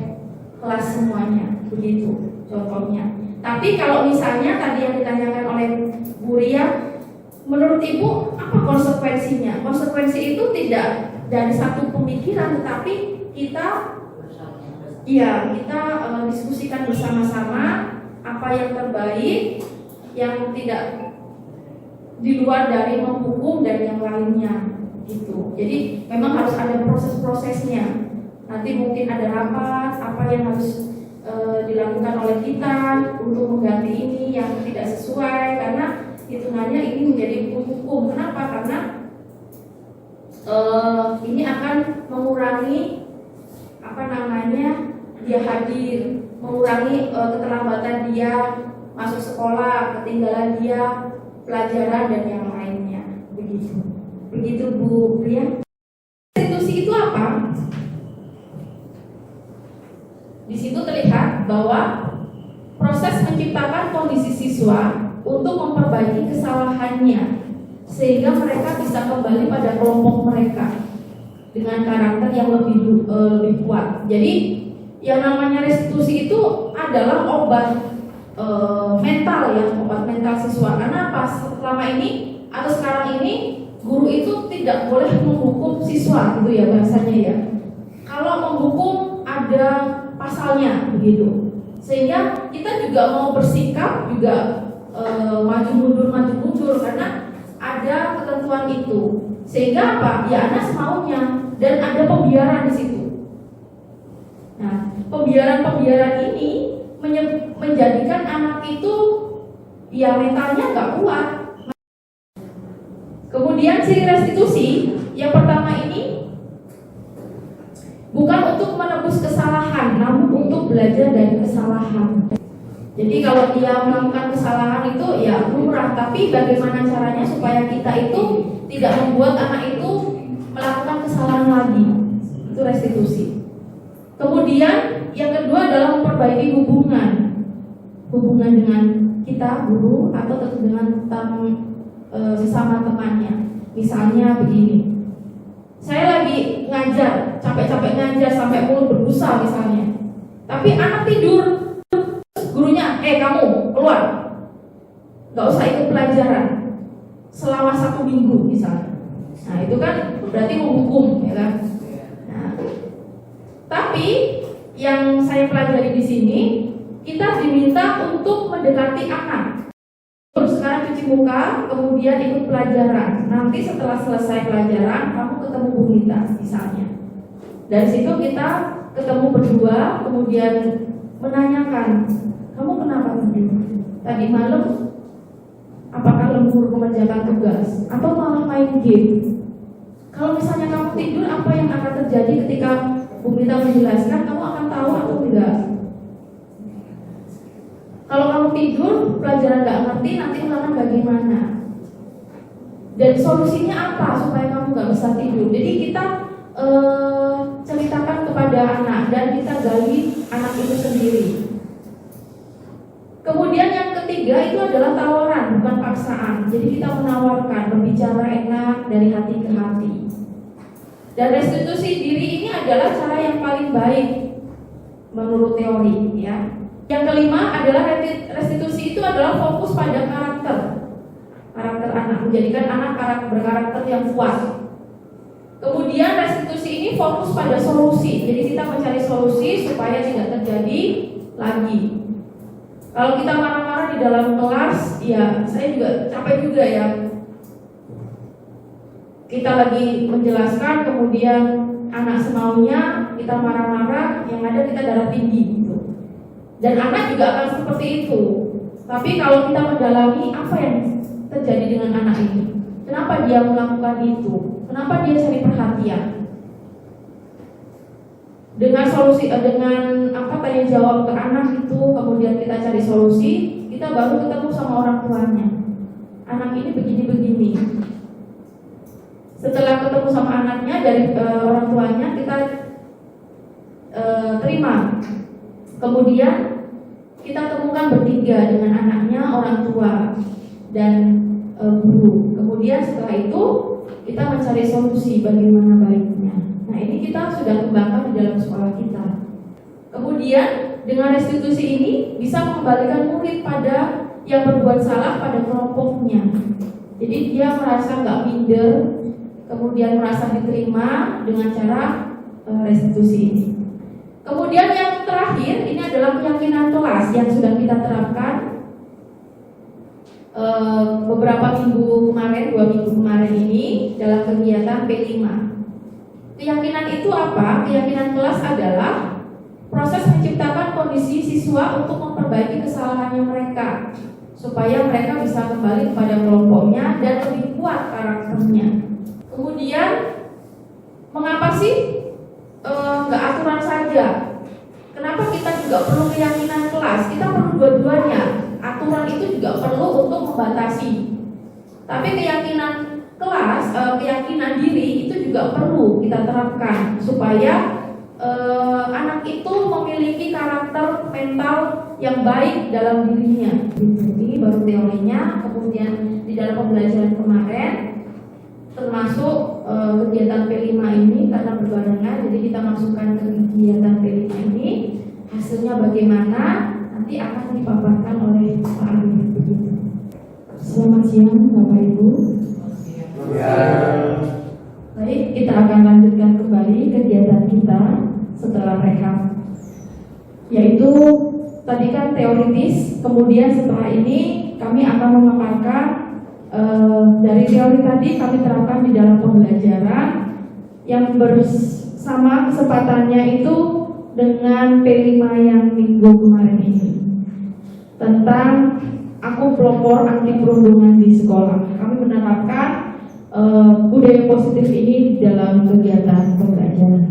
kelas semuanya, begitu contohnya. Tapi kalau misalnya tadi yang ditanyakan oleh Bu Ria, menurut Ibu apa konsekuensinya? Konsekuensi itu tidak dari satu pemikiran, tetapi kita diskusikan bersama-sama apa yang terbaik, yang tidak di luar dari menghukum dan yang lainnya gitu. Jadi memang harus ada proses-prosesnya. Nanti mungkin ada rapat apa yang harus dilakukan oleh kita untuk mengganti ini yang tidak sesuai, karena hitungannya ini menjadi hukum. Kenapa? Karena ini akan mengurangi dia hadir, mengurangi keterlambatan dia masuk sekolah, ketinggalan dia pelajaran dan yang lainnya, begitu Bu Ria. Restitusi itu apa? Di situ terlihat bahwa proses menciptakan kondisi siswa untuk memperbaiki kesalahannya sehingga mereka bisa kembali pada kelompok mereka dengan karakter yang lebih kuat. Jadi yang namanya restitusi itu adalah obat mental ya, obat mental siswa. Karena pas selama ini atau sekarang ini guru itu tidak boleh menghukum siswa gitu ya bahasanya ya. Kalau menghukum ada pasalnya begitu. Sehingga kita juga mau bersikap juga maju mundur karena ada ketentuan itu. Sehingga apa? Ya anak semaunya dan ada pembiaran di situ. Nah, pembiaran ini menjadikan anak itu ya mentalnya nggak kuat. Kemudian ciri restitusi yang pertama ini bukan untuk menebus kesalahan, namun untuk belajar dari kesalahan. Jadi kalau dia melakukan kesalahan itu ya lumrah, tapi bagaimana caranya supaya kita itu tidak membuat anak itu melakukan kesalahan lagi. Itu restitusi. Kemudian yang kedua adalah memperbaiki hubungan dengan kita guru atau dengan sesama temannya. Misalnya begini, saya lagi ngajar, capek-capek ngajar sampai mulut berbusa misalnya, tapi anak tidur, gurunya, kamu keluar, nggak usah ikut pelajaran selama 1 minggu misalnya. Nah itu kan berarti menghukum, ya kan? Nah, tapi yang saya pelajari di sini, kita diminta untuk mendekati anak. Sekarang cuci muka, kemudian ikut pelajaran. Nanti setelah selesai pelajaran, kamu ketemu Bu Mita misalnya. Dari situ kita ketemu berdua, kemudian menanyakan, kamu kenapa tadi malam? Apakah lembur mengerjakan tugas atau malah main game? Kalau misalnya kamu tidur, apa yang akan terjadi ketika Bu Mita menjelaskan? Kamu akan tahu atau tidak? Kalau kamu tidur, pelajaran nggak ngerti, nanti ulangan bagaimana? Dan solusinya apa supaya kamu nggak bisa tidur? Jadi kita ceritakan kepada anak dan kita gali anak itu sendiri. Kemudian yang ketiga itu adalah tawaran, bukan paksaan. Jadi kita menawarkan, berbicara Dan restitusi diri ini adalah cara yang paling baik menurut teori, ya. Yang kelima adalah restitusi itu adalah fokus pada karakter anak, menjadikan anak berkarakter yang kuat. Kemudian restitusi ini fokus pada solusi, jadi kita mencari solusi supaya tidak terjadi lagi. Kalau kita marah-marah di dalam kelas, ya saya juga capek juga ya. Kita lagi menjelaskan, kemudian anak semaunya, kita marah-marah, yang ada kita darah tinggi gitu. Dan anak juga akan seperti itu. Tapi kalau kita mendalami apa yang terjadi dengan anak ini, kenapa dia melakukan itu, kenapa dia cari perhatian, dengan solusi, dengan tanya jawab ke anak itu, kemudian kita cari solusi, kita baru ketemu sama orang tuanya. Anak ini begini-begini. Setelah ketemu sama anaknya dari orang tuanya, kita terima. Kemudian kita temukan bertiga dengan anaknya, orang tua dan guru. Kemudian setelah itu kita mencari solusi bagaimana baiknya. Nah, ini kita sudah kembangkan di dalam sekolah kita. Kemudian dengan restitusi ini bisa mengembalikan murid pada yang berbuat salah pada kelompoknya. Jadi dia merasa nggak minder, kemudian merasa diterima dengan cara restitusi ini. Kemudian yang terakhir ini adalah keyakinan kelas yang sudah kita terapkan beberapa minggu kemarin, 2 minggu kemarin ini dalam kegiatan P5. Keyakinan itu apa? Keyakinan kelas adalah proses menciptakan kondisi siswa untuk memperbaiki kesalahannya mereka supaya mereka bisa kembali kepada kelompoknya dan lebih kuat karakternya. Kemudian mengapa sih nggak aturan saja? Kenapa kita juga perlu keyakinan kelas? Kita perlu dua-duanya. Aturan itu juga perlu untuk membatasi. Tapi keyakinan kelas, keyakinan diri itu juga perlu kita terapkan supaya anak itu memiliki karakter mental yang baik dalam dirinya. Ini baru teorinya. Kemudian di dalam pembelajaran kemarin, termasuk kegiatan P5 ini karena berbarengan, jadi kita masukkan ke kegiatan P5 ini. Hasilnya bagaimana nanti akan dipaparkan oleh Pak Arif. Selamat siang Bapak Ibu. Baik, kita akan lanjutkan kembali kegiatan kita setelah rehat, yaitu tadi kan teoritis, kemudian setelah ini kami akan memaparkan dari teori tadi kami terapkan di dalam pembelajaran yang bersama kesempatannya itu dengan P5 yang minggu kemarin ini tentang aku pelopor anti perundungan di sekolah. Kami menerapkan budaya positif ini dalam kegiatan pembelajaran.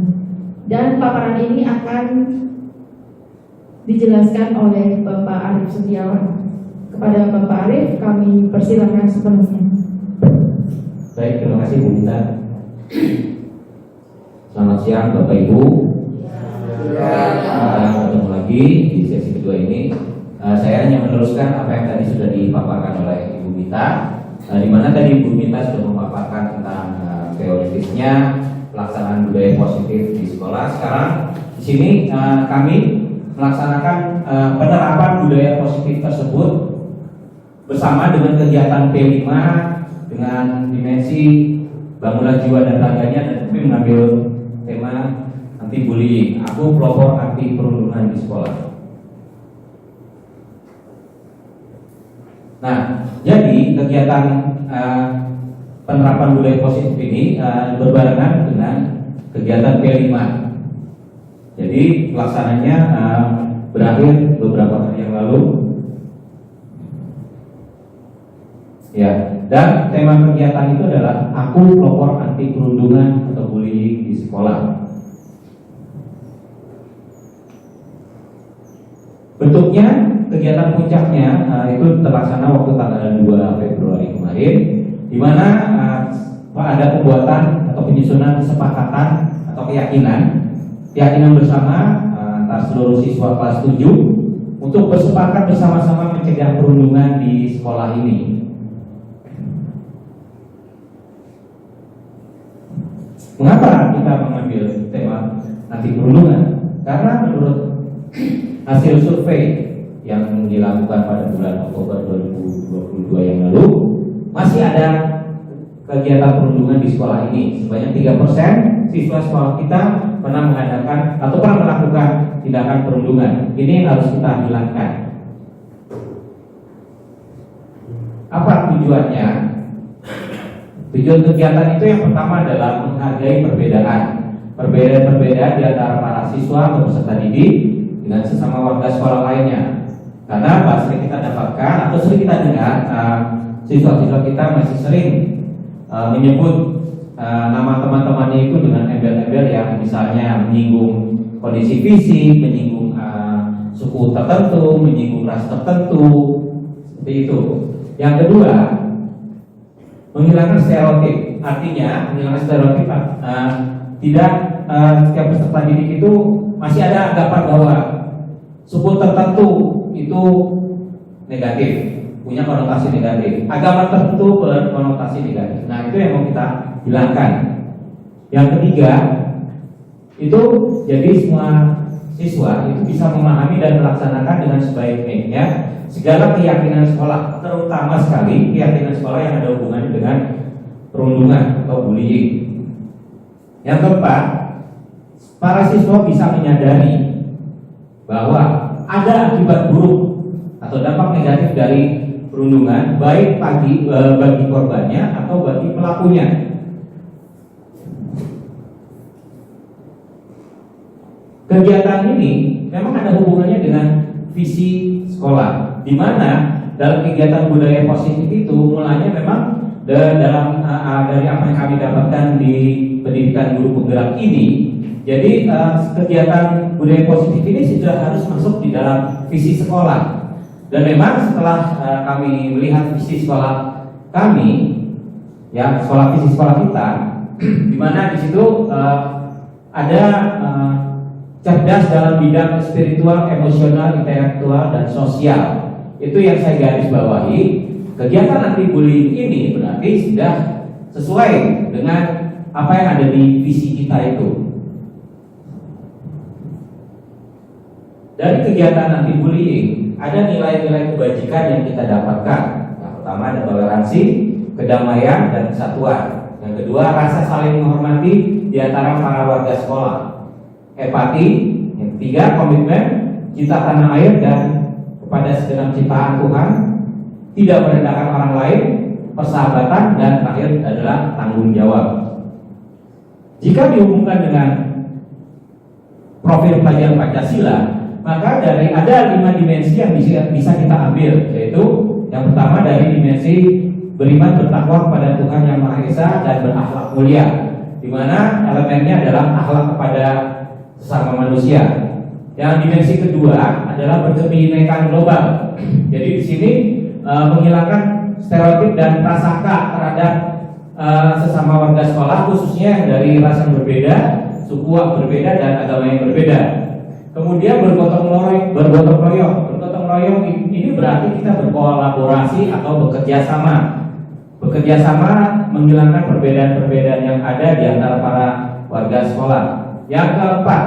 Dan paparan ini akan dijelaskan oleh Bapak Arif Setiawan. Kepada Bapak Arif kami persilakan sepenuhnya. Baik, terima kasih Bu Mita. Selamat siang Bapak Ibu. Kita ketemu lagi di sesi kedua ini. Saya hanya meneruskan apa yang tadi sudah dipaparkan oleh Ibu Mita, di mana tadi Ibu Mita sudah memaparkan tentang teoritisnya pelaksanaan budaya positif di sekolah. Sekarang di sini kami melaksanakan penerapan budaya positif tersebut bersama dengan kegiatan P5 dengan dimensi bangunan jiwa dan raganya, dan kami mengambil tema anti bullying. Aku pelopor anti perundungan di sekolah. Nah, jadi kegiatan penerapan budaya positif ini berbarengan dengan kegiatan P5. Jadi pelaksananya berakhir beberapa hari yang lalu. Ya, dan tema kegiatan itu adalah aku pelopor anti perundungan atau bullying di sekolah. Bentuknya, kegiatan puncaknya itu terlaksana waktu tanggal 2 Februari kemarin, di mana ada pembuatan atau penyusunan kesepakatan atau keyakinan bersama antar seluruh siswa kelas 7 untuk bersepakat bersama-sama mencegah perundungan di sekolah ini. Mengapa kita mengambil tema anti perundungan? Karena menurut hasil survei yang dilakukan pada bulan Oktober 2022 yang lalu, masih ada kegiatan perundungan di sekolah ini. Sebanyak 3% siswa sekolah kita pernah mengadakan atau pernah melakukan tindakan perundungan. Ini yang harus kita hilangkan. Apa tujuannya? Tujuan kegiatan itu yang pertama adalah menghargai perbedaan di antara para siswa atau peserta didik dengan sesama warga sekolah lainnya. Karena bahasa yang kita dapatkan atau sering kita dengar, siswa-siswa kita masih sering menyebut nama teman-temannya itu dengan embel-embel yang misalnya menyinggung kondisi fisik, menyinggung suku tertentu, menyinggung ras tertentu, seperti itu. Yang kedua, menghilangkan stereotip. Artinya menghilangkan stereotip tidak setiap peserta didik itu masih ada anggapan bahwa suku tertentu itu negatif, punya konotasi negatif, agama tertentu berkonotasi negatif. Nah, itu yang mau kita hilangkan. Yang ketiga, itu jadi semua siswa itu bisa memahami dan melaksanakan dengan sebaik-baiknya segala keyakinan sekolah, terutama sekali keyakinan sekolah yang ada hubungannya dengan perundungan atau bullying. Yang keempat, para siswa bisa menyadari bahwa ada akibat buruk atau dampak negatif dari perundungan, baik bagi korbannya atau bagi pelakunya. Kegiatan ini memang ada hubungannya dengan visi sekolah, di mana dalam kegiatan budaya positif itu mulanya memang dari apa yang kami dapatkan di pendidikan guru penggerak ini. Jadi kegiatan budaya positif ini sudah harus masuk di dalam visi sekolah. Dan memang setelah kami melihat visi sekolah kami, ya visi sekolah kita, di mana di situ ada cerdas dalam bidang spiritual, emosional, intelektual, dan sosial. Itu yang saya garis bawahi. Kegiatan anti bullying ini berarti sudah sesuai dengan apa yang ada di visi kita itu. Dari kegiatan anti bullying ada nilai-nilai kebajikan yang kita dapatkan. Yang pertama ada toleransi, kedamaian, dan kesatuan. Yang kedua, rasa saling menghormati di antara para warga sekolah. Empati. Yang ketiga, komitmen cinta tanah air dan kepada segenap ciptaan Tuhan, tidak merendahkan orang lain, persahabatan, dan terakhir adalah tanggung jawab. Jika dihubungkan dengan profil pelajar Pancasila, maka ada 5 dimensi yang bisa kita ambil, yaitu yang pertama dari dimensi beriman bertakwa kepada Tuhan Yang Maha Esa dan berakhlak mulia, di mana elemennya adalah akhlak kepada sesama manusia. Yang dimensi kedua adalah berkebinekaan global. Jadi di sini menghilangkan stereotip dan prasangka terhadap sesama warga sekolah, khususnya dari ras yang berbeda, suku yang berbeda, dan agama yang berbeda. Kemudian bergotong royong ini berarti kita berkolaborasi atau bekerja sama menghilangkan perbedaan-perbedaan yang ada di antara para warga sekolah. Yang keempat,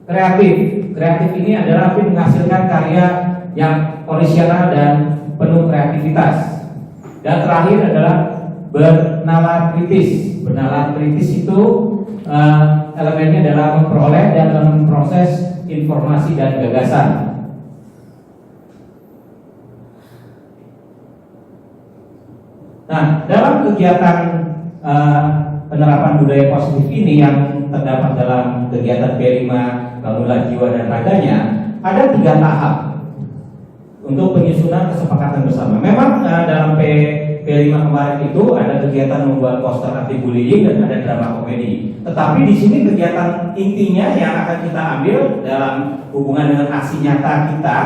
kreatif ini adalah menghasilkan karya yang orisinal dan penuh kreativitas. Dan terakhir adalah bernalar kritis. Bernalar kritis itu elemennya adalah memperoleh dan memproses informasi dan gagasan. Nah, dalam kegiatan penerapan budaya positif ini yang terdapat dalam kegiatan P5 Bangunlah Jiwa dan Raganya, ada 3 tahap untuk penyusunan kesepakatan bersama. Memang dalam P5 kemarin itu ada kegiatan membuat poster anti bullying dan ada drama komedi. Tetapi di sini kegiatan intinya yang akan kita ambil dalam hubungan dengan aksi nyata kita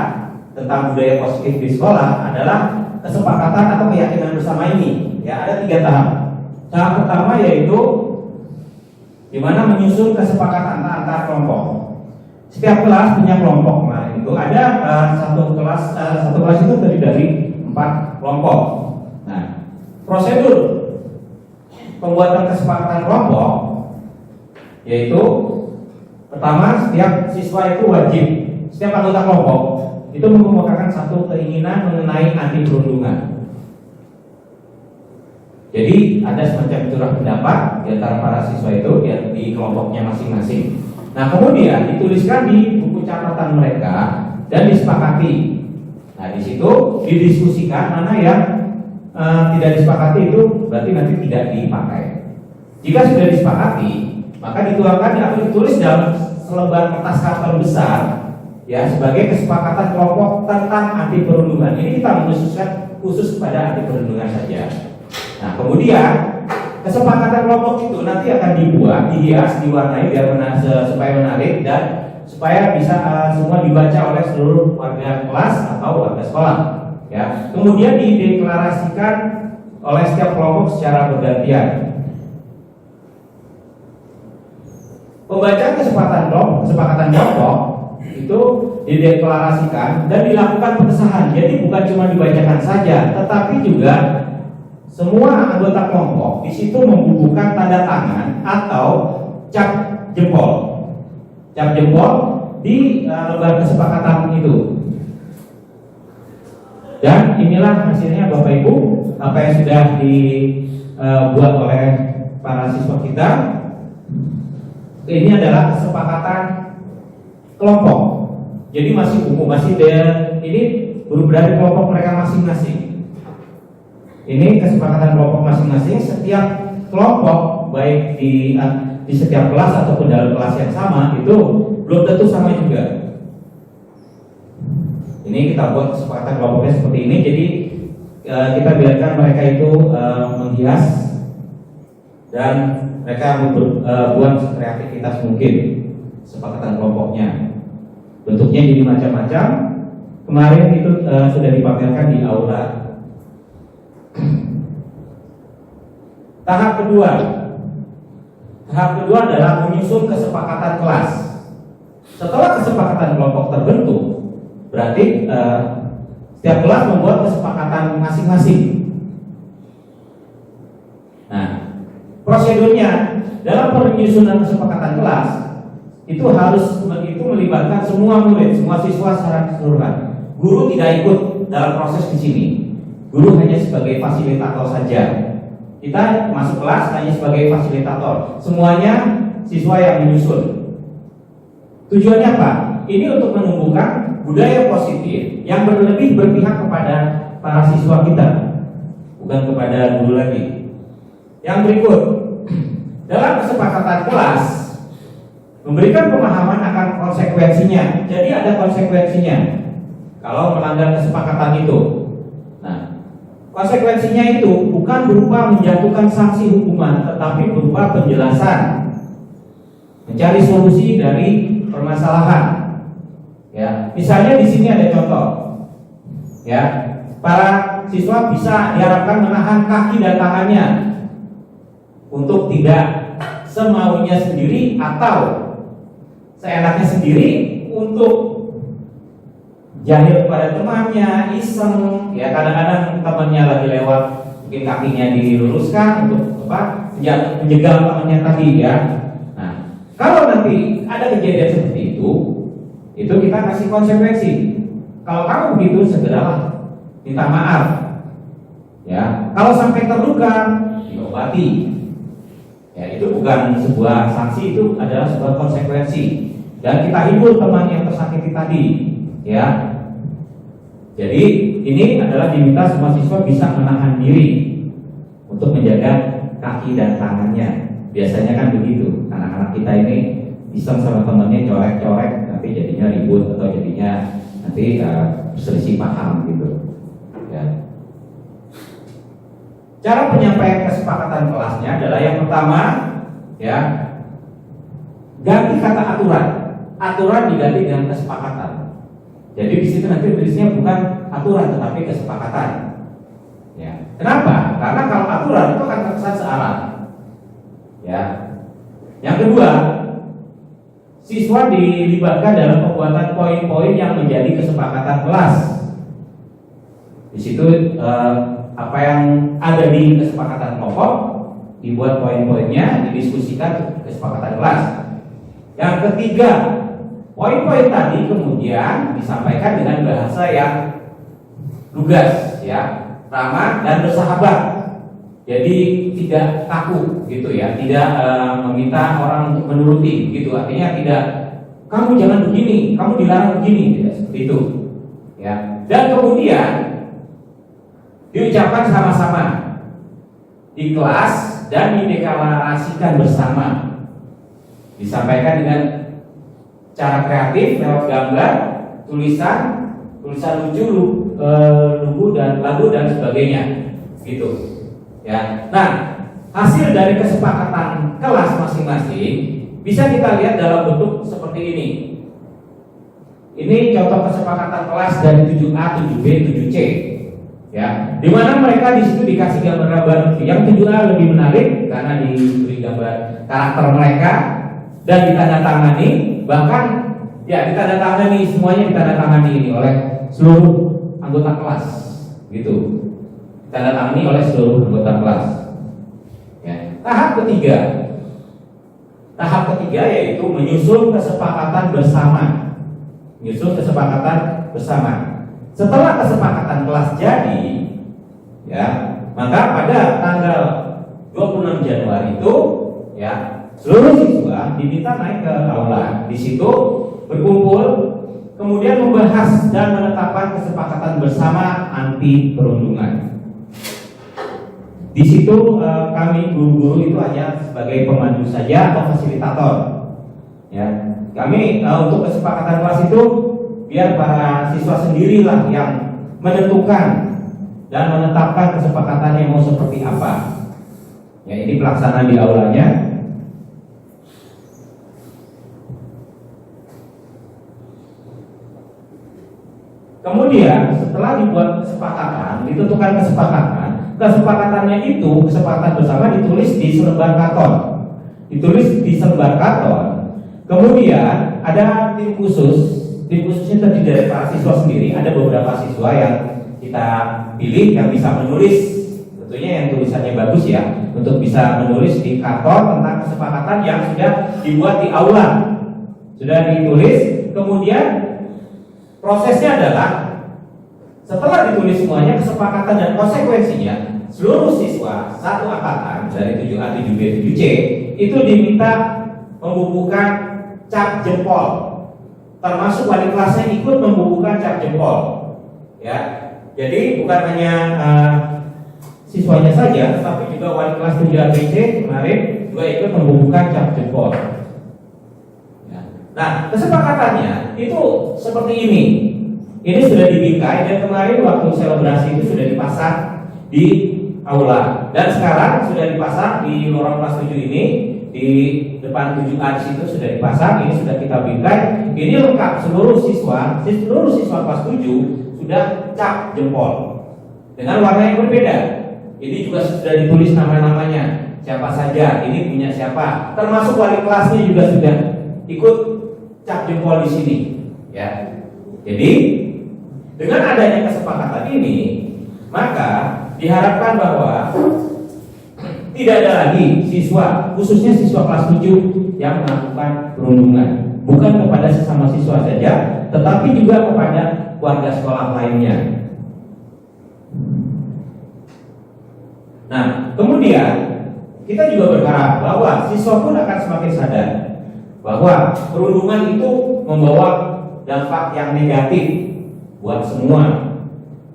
tentang budaya positif di sekolah adalah kesepakatan atau keyakinan bersama ini. Ya, ada 3 tahap. Tahap pertama yaitu di mana menyusun kesepakatan antar kelompok. Setiap kelas punya kelompok kemarin itu ada satu kelas itu terdiri dari 4 kelompok. Nah, prosedur pembuatan kesepakatan kelompok yaitu pertama, setiap siswa itu wajib, setiap anggota kelompok itu mengemukakan satu keinginan mengenai anti perundungan. Jadi ada semacam curah pendapat di antara para siswa itu di kelompoknya masing-masing. Nah, kemudian dituliskan di buku catatan mereka dan disepakati. Nah, di situ didiskusikan mana yang tidak disepakati itu berarti nanti tidak dipakai. Jika sudah disepakati, maka dituangkan atau ditulis dalam selebar kertas karton besar ya sebagai kesepakatan kelompok tentang anti perundungan. Ini kita mengkhususkan khusus kepada anti perundungan saja. Nah, kemudian kesepakatan kelompok itu nanti akan dibuat, dihias, diwarnai biar supaya menarik dan supaya bisa semua dibaca oleh seluruh warga kelas atau warga sekolah. Ya, kemudian dideklarasikan oleh setiap kelompok secara bergantian. Pembacaan kesepakatan kelompok itu dideklarasikan dan dilakukan pengesahan. Jadi bukan cuma dibacakan saja, tetapi juga semua anggota kelompok di situ membubuhkan tanda tangan atau cap jempol. Cap jempol di lembar kesepakatan itu. Dan inilah hasilnya Bapak Ibu, apa yang sudah dibuat oleh para siswa kita. Ini adalah kesepakatan kelompok. Jadi masih umum, ini berada di kelompok mereka masing-masing. Ini kesepakatan kelompok masing-masing. Setiap kelompok baik di setiap kelas ataupun dalam kelas yang sama itu belum tentu sama juga. Ini kita buat kesepakatan kelompoknya seperti ini. Jadi kita biarkan mereka itu menghias dan mereka buat kreativitas mungkin kesepakatan kelompoknya. Bentuknya jadi macam-macam. Kemarin itu sudah dipamerkan di aula. Tahap kedua adalah menyusun kesepakatan kelas. Setelah kesepakatan kelompok terbentuk, berarti setiap kelas membuat kesepakatan masing-masing. Nah, prosedurnya dalam penyusunan kesepakatan kelas itu harus melibatkan semua murid, semua siswa secara keseluruhan. Guru tidak ikut dalam proses di sini. Guru hanya sebagai fasilitator saja. Kita masuk kelas hanya sebagai fasilitator. Semuanya siswa yang menyusun. Tujuannya apa? Ini untuk menumbuhkan budaya positif yang lebih berpihak kepada para siswa kita, bukan kepada guru lagi. Yang berikut, dalam kesepakatan kelas memberikan pemahaman akan konsekuensinya. Jadi ada konsekuensinya kalau melanggar kesepakatan itu. Nah, konsekuensinya itu bukan berupa menjatuhkan sanksi hukuman, tetapi berupa penjelasan, mencari solusi dari permasalahan. Ya, misalnya di sini ada contoh. Ya, para siswa bisa diharapkan menahan kaki dan tangannya untuk tidak semaunya sendiri atau seenaknya sendiri untuk jahil kepada temannya, iseng. Ya, kadang-kadang temannya lagi lewat, mungkin kakinya diluruskan untuk menjegal temannya tadi ya. Nah, kalau nanti ada kejadian seperti itu kita kasih konsekuensi. Kalau kamu begitu, segeralah minta maaf. Ya, kalau sampai terluka, diobati. Ya, itu bukan sebuah sanksi, itu adalah sebuah konsekuensi. Dan kita hibur teman yang tersakiti tadi. Ya, jadi ini adalah diminta semua siswa bisa menahan diri untuk menjaga kaki dan tangannya. Biasanya kan begitu. Anak-anak kita ini iseng sama temannya corek-corek, nanti jadinya ribut atau jadinya nanti selisih paham gitu. Ya. Cara penyampaian kesepakatan kelasnya adalah yang pertama, ya, ganti kata aturan. Aturan diganti dengan kesepakatan. Jadi di situ nanti tulisnya bukan aturan tetapi kesepakatan. Ya. Kenapa? Karena kalau aturan itu akan terkesan searah. Ya. Yang kedua, siswa dilibatkan dalam pembuatan poin-poin yang menjadi kesepakatan kelas. Di situ apa yang ada di kesepakatan kelompok dibuat poin-poinnya, didiskusikan kesepakatan kelas. Yang ketiga, poin-poin tadi kemudian disampaikan dengan bahasa yang lugas, ya, ramah dan bersahabat. Jadi tidak kaku gitu ya, tidak meminta orang untuk menuruti gitu. Artinya tidak, kamu jangan begini, kamu dilarang begini, tidak seperti itu. Ya. Dan kemudian diucapkan sama-sama di kelas dan dideklarasikan bersama. Disampaikan dengan cara kreatif lewat gambar, tulisan lucu, lugu dan lagu dan sebagainya, gitu. Ya. Nah, hasil dari kesepakatan kelas masing-masing bisa kita lihat dalam bentuk seperti ini. Ini contoh kesepakatan kelas dari 7A, 7B, 7C. Ya, di mana mereka di situ dikasih gambar-gambar. Yang 7A lebih menarik karena diberi gambar karakter mereka dan ditandatangani, bahkan ya ditandatangani, semuanya ditandatangani ini oleh seluruh anggota kelas, gitu. Ditandatangani oleh seluruh anggota kelas. Ya. Tahap ketiga yaitu menyusun kesepakatan bersama. Setelah kesepakatan kelas jadi, ya, maka pada tanggal 26 Januari itu, ya, seluruh siswa diminta naik ke aula. Di situ berkumpul, kemudian membahas dan menetapkan kesepakatan bersama anti perundungan. Di situ kami guru-guru itu hanya sebagai pemandu saja atau fasilitator. Ya, kami untuk kesepakatan kelas itu biar para siswa sendirilah yang menentukan dan menetapkan kesepakatannya mau seperti apa. Ya, ini pelaksanaan di aulanya. Kemudian setelah dibuat kesepakatan, ditentukan kesepakatannya itu, kesepakatan bersama ditulis di selembar karton. Kemudian ada tim khususnya terdiri dari para siswa sendiri. Ada beberapa siswa yang kita pilih yang bisa menulis, tentunya yang tulisannya bagus ya, untuk bisa menulis di karton tentang kesepakatan yang sudah dibuat di aula, sudah ditulis. Kemudian prosesnya adalah setelah ditulis semuanya kesepakatan dan konsekuensinya, seluruh siswa satu angkatan dari 7A, 7B, 7C itu diminta membubuhkan cap jempol. Termasuk wali kelasnya ikut membubuhkan cap jempol. Ya. Jadi bukan hanya siswanya saja, tetapi juga wali kelas 7A, 7C kemarin juga ikut membubuhkan cap jempol. Ya. Nah, kesepakatannya itu seperti ini. Ini sudah dibingkai dan kemarin waktu selebrasi itu sudah dipasang di aula dan sekarang sudah dipasang di lorong kelas 7 ini, di depan 7A di situ sudah dipasang. Ini sudah kita bingkai. Ini lengkap seluruh siswa kelas 7 sudah cap jempol dengan warna yang berbeda. Ini juga sudah ditulis nama-namanya, siapa saja, ini punya siapa. Termasuk wali kelasnya juga sudah ikut cap jempol di sini. Ya. Jadi dengan adanya kesepakatan ini, maka diharapkan bahwa tidak ada lagi siswa, khususnya siswa kelas 7 yang melakukan perundungan, bukan kepada sesama siswa saja, tetapi juga kepada warga sekolah lainnya. Nah, kemudian kita juga berharap bahwa siswa pun akan semakin sadar bahwa perundungan itu membawa dampak yang negatif buat semua,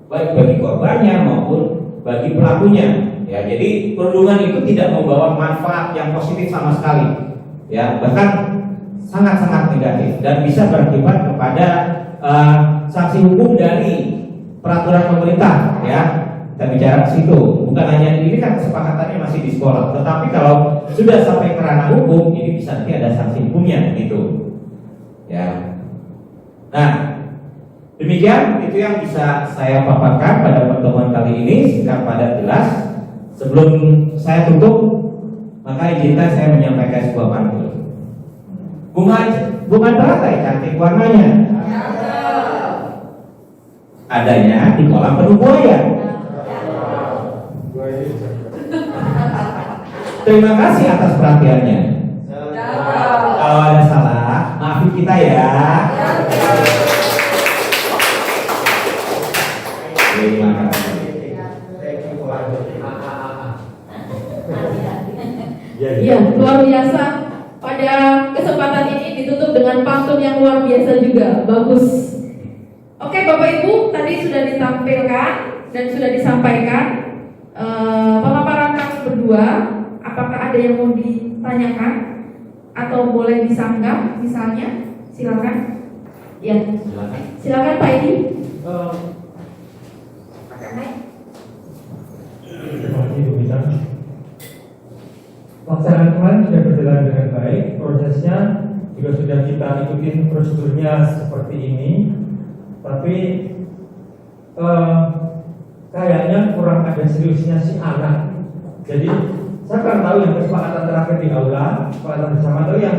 baik bagi korbannya maupun bagi pelakunya. Ya, jadi perundungan itu tidak membawa manfaat yang positif sama sekali. Ya, bahkan sangat-sangat negatif dan bisa berakibat kepada sanksi hukum dari peraturan pemerintah. Ya, kita bicara ke situ. Bukan hanya ini kan kesepakatannya masih di sekolah, tetapi kalau sudah sampai ke ranah hukum, ini bisa nanti ada sanksi hukumnya, gitu. Ya. Nah, demikian itu yang bisa saya paparkan pada pertemuan kali ini, singkat padat jelas. Sebelum saya tutup, maka izinkan saya menyampaikan sebuah pantun. Bunga teratai cantik warnanya, adanya di kolam penuh buaya. Terima kasih atas perhatiannya. Kalau ada salah, maafin kita ya. Terima kasih. Iya, luar biasa. Pada kesempatan ini ditutup dengan pantun yang luar biasa juga, bagus. Oke, Bapak Ibu, tadi sudah ditampilkan dan sudah disampaikan pemaparan kami berdua. Apakah ada yang mau ditanyakan atau boleh disanggah misalnya? Silakan. Ya, silakan Pak Edi. Terima kasih Bu Mita. Pelaksanaan kemarin sudah berjalan dengan baik, prosesnya juga sudah kita ikutin prosedurnya seperti ini, tapi kayaknya kurang ada seriusnya si anak. Jadi saya kan tahu yang kesepakatan terakhir di aula, kesepakatan bersama, tahu yang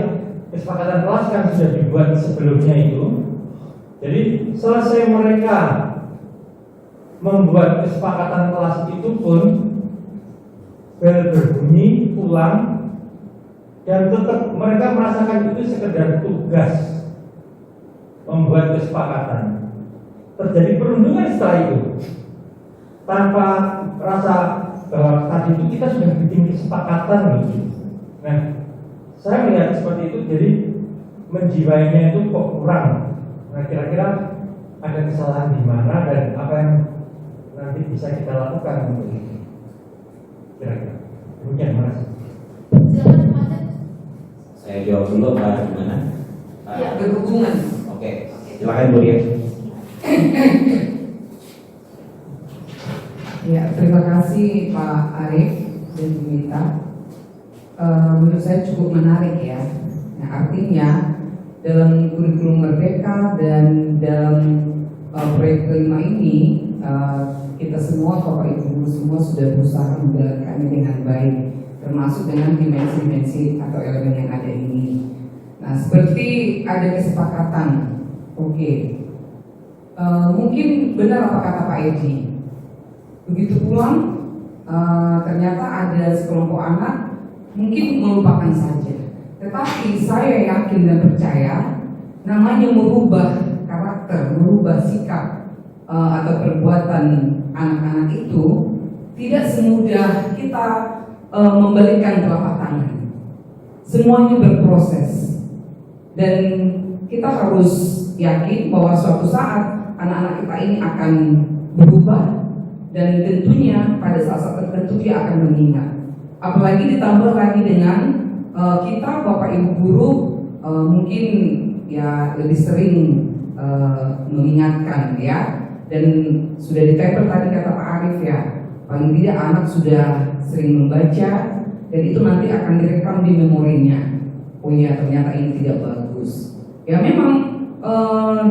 kesepakatan kelas kan sudah dibuat sebelumnya itu. Jadi selesai mereka membuat kesepakatan kelas itu pun bel berbunyi pulang dan tetap mereka merasakan itu sekedar tugas membuat kesepakatan. Terjadi perundungan setelah itu tanpa rasa bahwa tadi itu kita sudah bikin kesepakatan gitu. Nah, saya melihat seperti itu, jadi menjiwainya itu kok kurang. Nah, kira-kira ada kesalahan di mana dan apa yang nanti bisa kita lakukan untuk itu? Kira-kira. Demikian, terima kasih. Silakan Mas. Saya jawab dulu Pak, gimana? Ya, berhubungan. Oke, silakan Bu Ria. Ya, terima kasih Pak Arif dan Bu Mita. Menurut saya cukup menarik ya. Nah, artinya dalam kurikulum Merdeka dan dalam proyek kelima ini kita semua, Bapak Ibu semua sudah berusaha menjalankannya dengan baik, termasuk dengan dimensi-dimensi atau elemen yang ada ini. Nah, seperti ada kesepakatan, oke. Mungkin benar apa kata Pak Edi. Begitu pulang, ternyata ada sekelompok anak mungkin melupakan saja. Tetapi saya yakin dan percaya, namanya merubah karakter, merubah sikap atau perbuatan anak-anak itu tidak semudah kita membalikkan telapak tangan. Semuanya berproses dan kita harus yakin bahwa suatu saat anak-anak kita ini akan berubah dan tentunya pada saat-saat tertentu dia akan mengingat. Apalagi ditambah lagi dengan kita Bapak Ibu guru mungkin ya lebih sering mengingatkan ya. Dan sudah ditempel tadi kata Pak Arif ya, paling tidak anak sudah sering membaca dan itu nanti akan direkam di memorinya. Oh ya, ternyata ini tidak bagus. Ya memang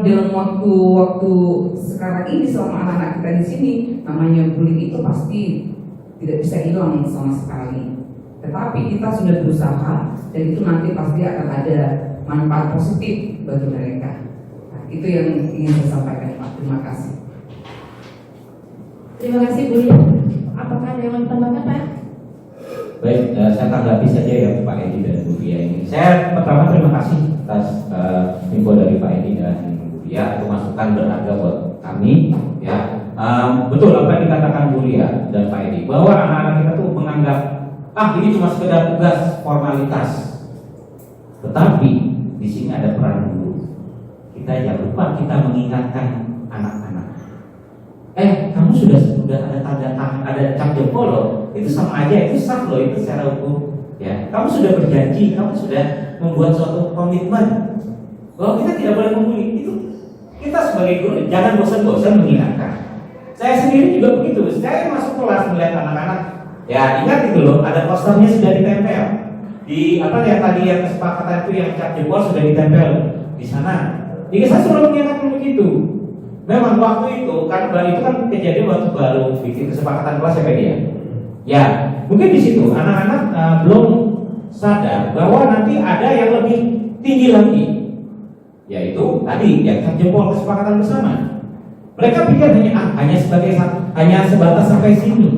dalam waktu sekarang ini selama anak-anak kita di sini, namanya bullying itu pasti tidak bisa hilang sama sekali. Tetapi kita sudah berusaha dan itu nanti pasti akan ada manfaat positif bagi mereka. Nah, itu yang ingin saya sampaikan Pak. Terima kasih. Terima kasih Bu Ria. Apakah ada yang mau ditambahkan Pak? Baik, saya tanggapi saja ya Pak Edi dan Bu Ria ini. Saya pertama terima kasih atas info dari Pak Edi dan Bu Ria, itu masukan berharga buat kami. Ya, betul apa yang dikatakan Bu Ria dan Pak Edi bahwa anak-anak kita tuh menganggap ini cuma sekedar tugas formalitas. Tetapi di sini ada peran guru. Kita jangan lupa kita mengingatkan anak-anak. Kamu sudah ada tanda tangan, ada cap jempol loh. Itu sama aja, itu sah loh, itu secara hukum. Ya, kamu sudah berjanji, kamu sudah membuat suatu komitmen bahwa kita tidak boleh membuli. Itu kita sebagai guru jangan bosan-bosan mengingatkan. Saya sendiri juga begitu. Saya masuk kelas melihat anak-anak. Ya, ingat itu loh, ada posternya sudah ditempel. Di yang tadi yang kesepakatan itu yang cap jempol sudah ditempel di sana. Jadi saya selalu mengingatkan begitu. Memang waktu itu kan kejadian waktu baru bikin kesepakatan kelas ya dia. Ya, mungkin di situ anak-anak belum sadar bahwa nanti ada yang lebih tinggi lagi, yaitu tadi yang cap jempol kesepakatan bersama. Mereka pikir hanya sebatas sampai sini,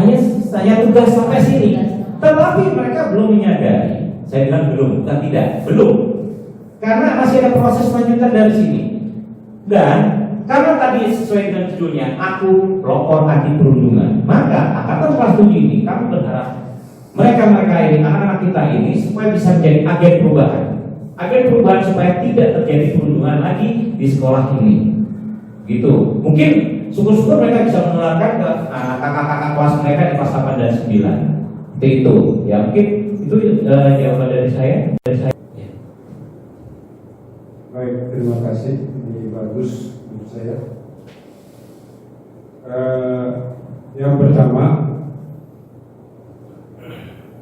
hanya tugas sampai sini. Tetapi mereka belum menyadari. Saya bilang belum, bukan tidak, belum. Karena masih ada proses lanjutan dari sini. Dan karena tadi sesuai dengan judulnya, aku pelopor anti perundungan, maka angkatan kelas 7 ini kami berharap mereka ini, anak-anak kita ini supaya bisa menjadi agen perubahan. Agen perubahan supaya tidak terjadi perundungan lagi di sekolah ini. Gitu. Mungkin syukur-syukur mereka bisa menularkan ke kakak-kakak kelas mereka di kelas 8 dan 9. Itu ya, mungkin itu jawaban dari saya. Baik, terima kasih. Ini bagus menurut saya. Yang pertama,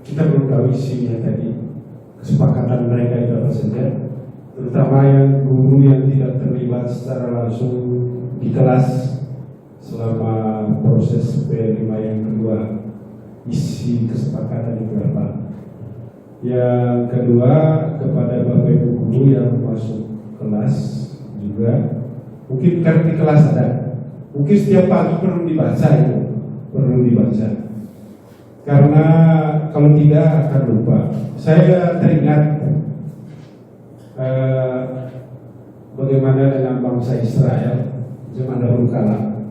kita belum tahu isinya tadi. Kesepakatan mereka itu apa saja, terutama yang guru yang tidak terlibat secara langsung di kelas selama proses P5 yang kedua. Isi kesepakatan itu apa? Yang kedua, kepada Bapak Ibu guru yang masuk kelas juga, mungkin karena di kelas ada, mungkin setiap pagi perlu dibaca itu, perlu dibaca. Karena kalau tidak akan lupa. Saya teringat bagaimana dengan bangsa Israel zaman dahulu kala,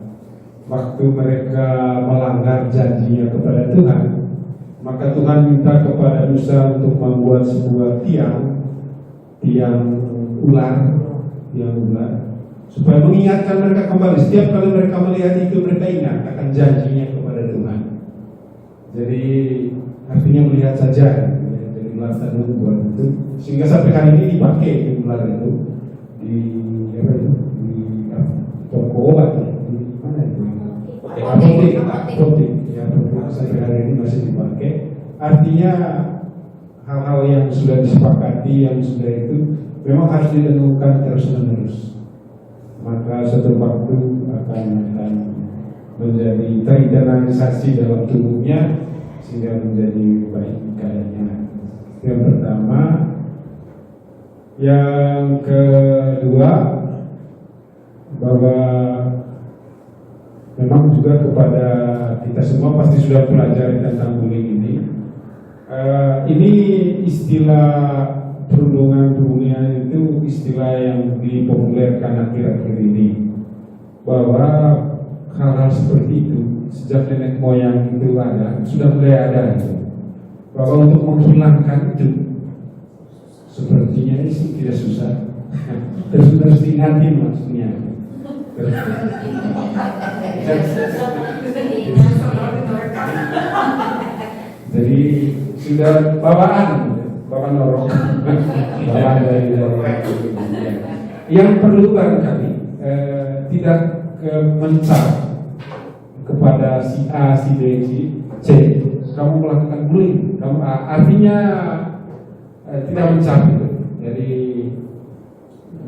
waktu mereka melanggar janjinya kepada Tuhan, maka Tuhan minta kepada Musa untuk membuat sebuah tiang ular, supaya mengingatkan mereka kembali. Setiap kali mereka melihat itu, mereka ingat akan janjinya kepada Tuhan. Jadi artinya melihat saja, jadi ular tadi buat itu, sehingga sampai hari ini dipakai ular itu di apa itu, di toko obat ya, di mana itu? Apotek, ya, sampai hari ini masih dipakai. Artinya hal-hal yang sudah disepakati, yang sudah itu memang harus ditentukan terus-menerus. Maka suatu waktu akan menjadi terinternalisasi dalam tubuhnya sehingga menjadi baik kayaknya. Yang pertama. Yang kedua, bahwa memang juga kepada kita semua pasti sudah pelajari tentang bullying ini. Ini istilah perundungan itu istilah yang dipopulerkan akhir-akhir ini, bahwa hal-hal seperti itu sejak nenek moyang itu ada, sudah mulai ada itu. Bahwa untuk menghilangkan itu sepertinya sih tidak susah. Terus diingatin maksudnya. Jadi sudah bawaan norok, bawaan dari yang perlu barangkali tidak mencap kepada si A, si B, si C. Kamu melakukan bullying, kamu artinya tidak mencap itu. Jadi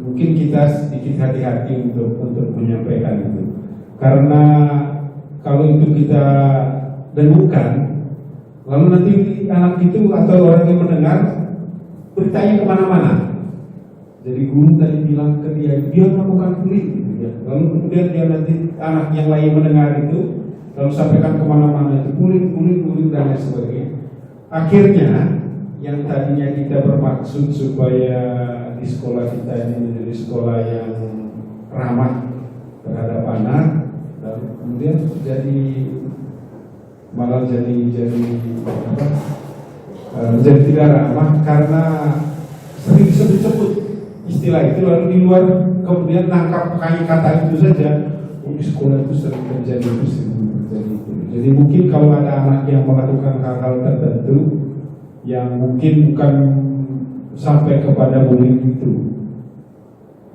mungkin kita sedikit hati-hati untuk menyampaikan itu, karena kalau itu kita dengukan, lalu nanti anak itu atau orang yang mendengar bertanya kemana-mana. Jadi guru tadi bilang ke dia melakukan bullying, lalu kemudian dia nanti anak yang lain mendengar itu, lalu sampaikan kemana-mana itu bullying dan lain sebagainya. Akhirnya yang tadinya kita bermaksud supaya di sekolah kita ini menjadi sekolah yang ramah terhadap anak, dan kemudian malah jadi tidak ramah karena sering disebut-sebut istilah itu, lalu di luar kemudian nangkap kata itu saja. Di sekolah itu sering terjadi itu. Jadi mungkin kalau ada anak yang melakukan hal-hal tertentu yang mungkin bukan sampai kepada bullying itu,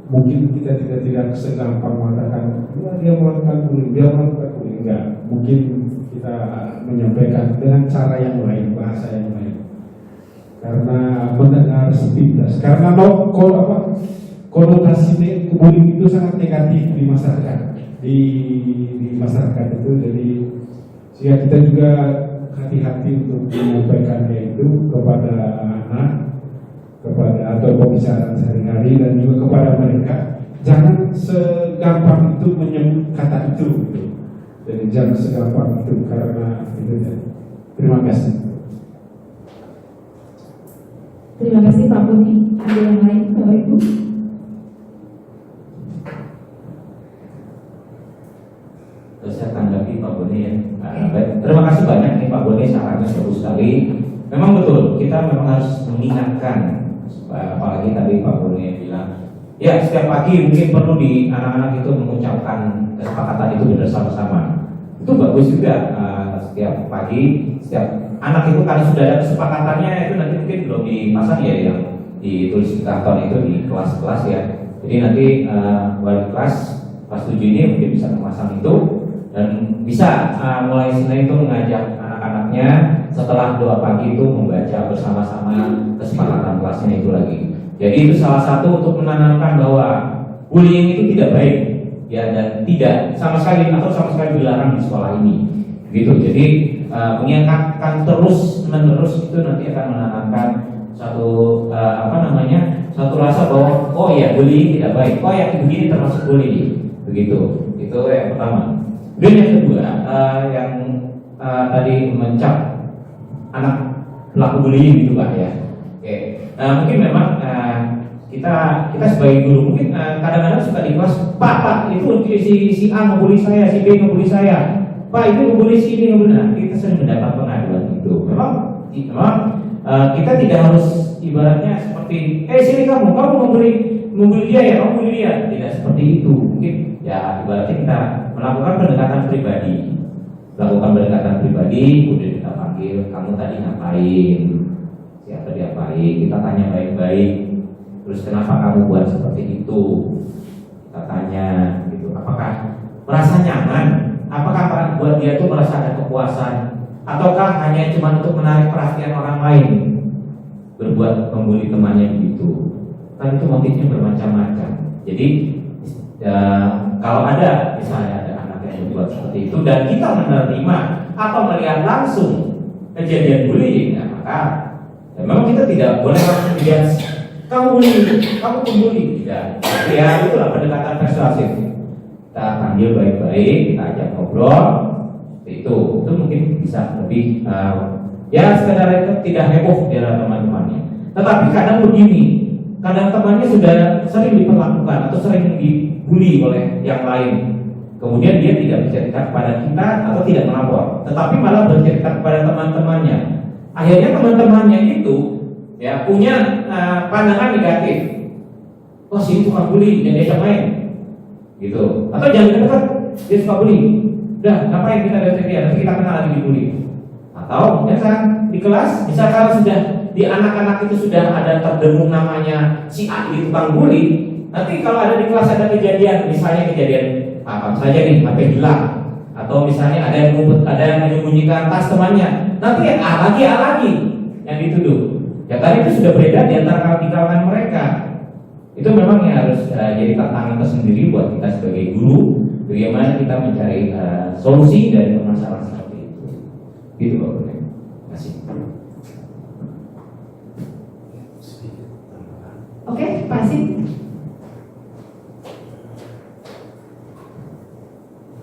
mungkin kita tidak segampang mengatakan dia melakukan bullying, enggak. Mungkin kita menyampaikan dengan cara yang lain, bahasa yang lain, karena mendengar sepintas, karena konotasi bullying itu sangat negatif di masyarakat, di masyarakat itu. Jadi sehingga kita juga hati-hati untuk menyampaikannya itu kepada anak, kepada atau pembicaraan sehari-hari, dan juga kepada mereka. Jangan segampang itu menyebut kata itu, gitu. Jadi jangan segampang itu, karena itu. Terima kasih. Terima kasih Pak Budi. Ada yang lain Bapak Ibu? Terus saya tanggapi Pak Boni ya. Baik. Terima kasih banyak nih Pak Boni, sarannya bagus sekali. Memang betul, kita memang harus mengingatkan, apalagi tadi Pak Boni yang bilang, ya setiap pagi mungkin perlu di anak-anak itu mengucapkan kesepakatan itu bersama-sama. Itu bagus juga. Setiap pagi, setiap anak itu kalau sudah ada kesepakatannya itu nanti mungkin belum dipasang ya yang ditulis di karton itu di kelas-kelas ya. Jadi nanti wali kelas 7 ini mungkin bisa memasang itu dan bisa mulai Senin itu mengajak anak-anaknya setelah doa pagi itu membaca bersama-sama kesepakatan kelasnya itu lagi. Jadi itu salah satu untuk menanamkan bahwa bullying itu tidak baik ya, dan tidak sama sekali atau sama sekali dilarang di sekolah ini gitu. Jadi mengingatkan terus menerus itu nanti akan menanamkan satu satu rasa bahwa oh ya bullying tidak baik, oh ya begini termasuk bullying begitu. Itu yang pertama. Dan yang kedua yang tadi mencap anak pelaku bullying gitu Pak ya. Oke. Mungkin memang kita sebagai guru mungkin kadang-kadang suka di kelas, Pak itu si A ngebully saya, si B ngebully saya, Pak itu ngebully si ini ngebully. Nah, kita sering mendapat pengaduan itu. Memang kita tidak harus ibaratnya seperti sini kamu membuli dia ya, kamu bully dia. Tidak seperti itu. Mungkin ya ibaratnya kita melakukan pendekatan pribadi. Kemudian kita panggil, kamu tadi ngapain? Siapa diapain? Kita tanya baik-baik. Terus kenapa kamu buat seperti itu? Kita tanya gitu. Apakah merasa nyaman? Apakah buat dia tuh merasa ada kepuasan? Ataukah hanya cuma untuk menarik perhatian orang lain? Berbuat membuli temannya begitu. Kan itu motifnya bermacam-macam. Jadi kalau ada misalnya ada anak yang berbuat seperti itu dan kita menerima atau melihat langsung kejadian bullying, nah, maka memang kita tidak boleh langsung lihat kamu bully, kamu pembuli, tidak. Ya itulah pendekatan persuasif. Kita panggil baik-baik, kita ajak ngobrol, itu mungkin bisa lebih ya sekedar itu tidak heboh di teman-temannya. Tetapi kadang begini, kadang temannya sudah sering diperlakukan atau sering dibully oleh yang lain. Kemudian dia tidak bercerita kepada kita atau tidak melapor, tetapi malah bercerita kepada teman-temannya. Akhirnya teman-temannya itu ya punya pandangan negatif. Oh si tukang bully, dan dia main, gitu. Atau jangan dekat, dia suka bully. Udah, ngapain kita dekat dia? Nanti kita kenal lagi dibully. Atau misalkan di kelas, misalkan sudah di anak-anak itu sudah ada terdengung namanya si A di tukang bully. Nanti kalau ada di kelas ada kejadian, misalnya kejadian apa saja nih, HP hilang, atau misalnya ada yang menyembunyikan tas temannya, nanti yang A lagi yang dituduh. Ya tadi itu sudah beredar di antara kalangan mereka. Itu memang yang harus jadi tantangan tersendiri buat kita sebagai guru, bagaimana kita mencari solusi dari permasalahan seperti itu. Gitu Pak Budi. Terima kasih. Oke, Pak Sid.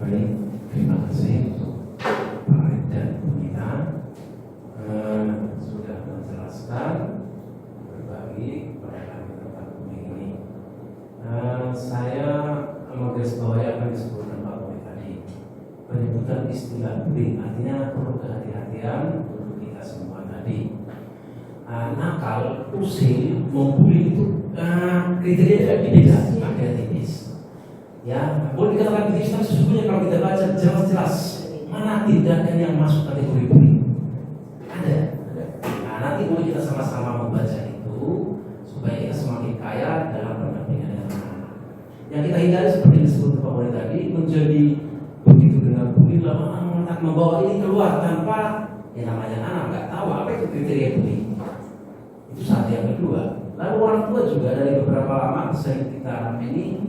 Baik, terima kasih untuk Pak Red dan Bu Nina sudah menjelaskan, berbagi kepada kami tentang ini. Saya menggarisbawahi apa yang disebutkan Pak Budi tadi. Penyebutan istilah bullying artinya perlu kehati-hatian untuk kita semua tadi. Nakal, usil, membuli itu kriteria beda, ada tipis. Ya, boleh dikatakan tipis, tapi sesungguhnya kalau kita baca jelas-jelas mana tindakan yang masuk kategori bullying. Ada. Nah, nanti boleh kita sama-sama membaca itu supaya kita semakin kaya dalam pendampingan yang anak. Yang kita hindari seperti yang disebut Pak Budi tadi, menjadi begitu dengan bullying lalu anak membawa ini keluar tanpa yang namanya anak nggak tahu apa itu kriteria bullying. Itu satu. Yang kedua, lalu orang tua juga dari beberapa lama sering kita ini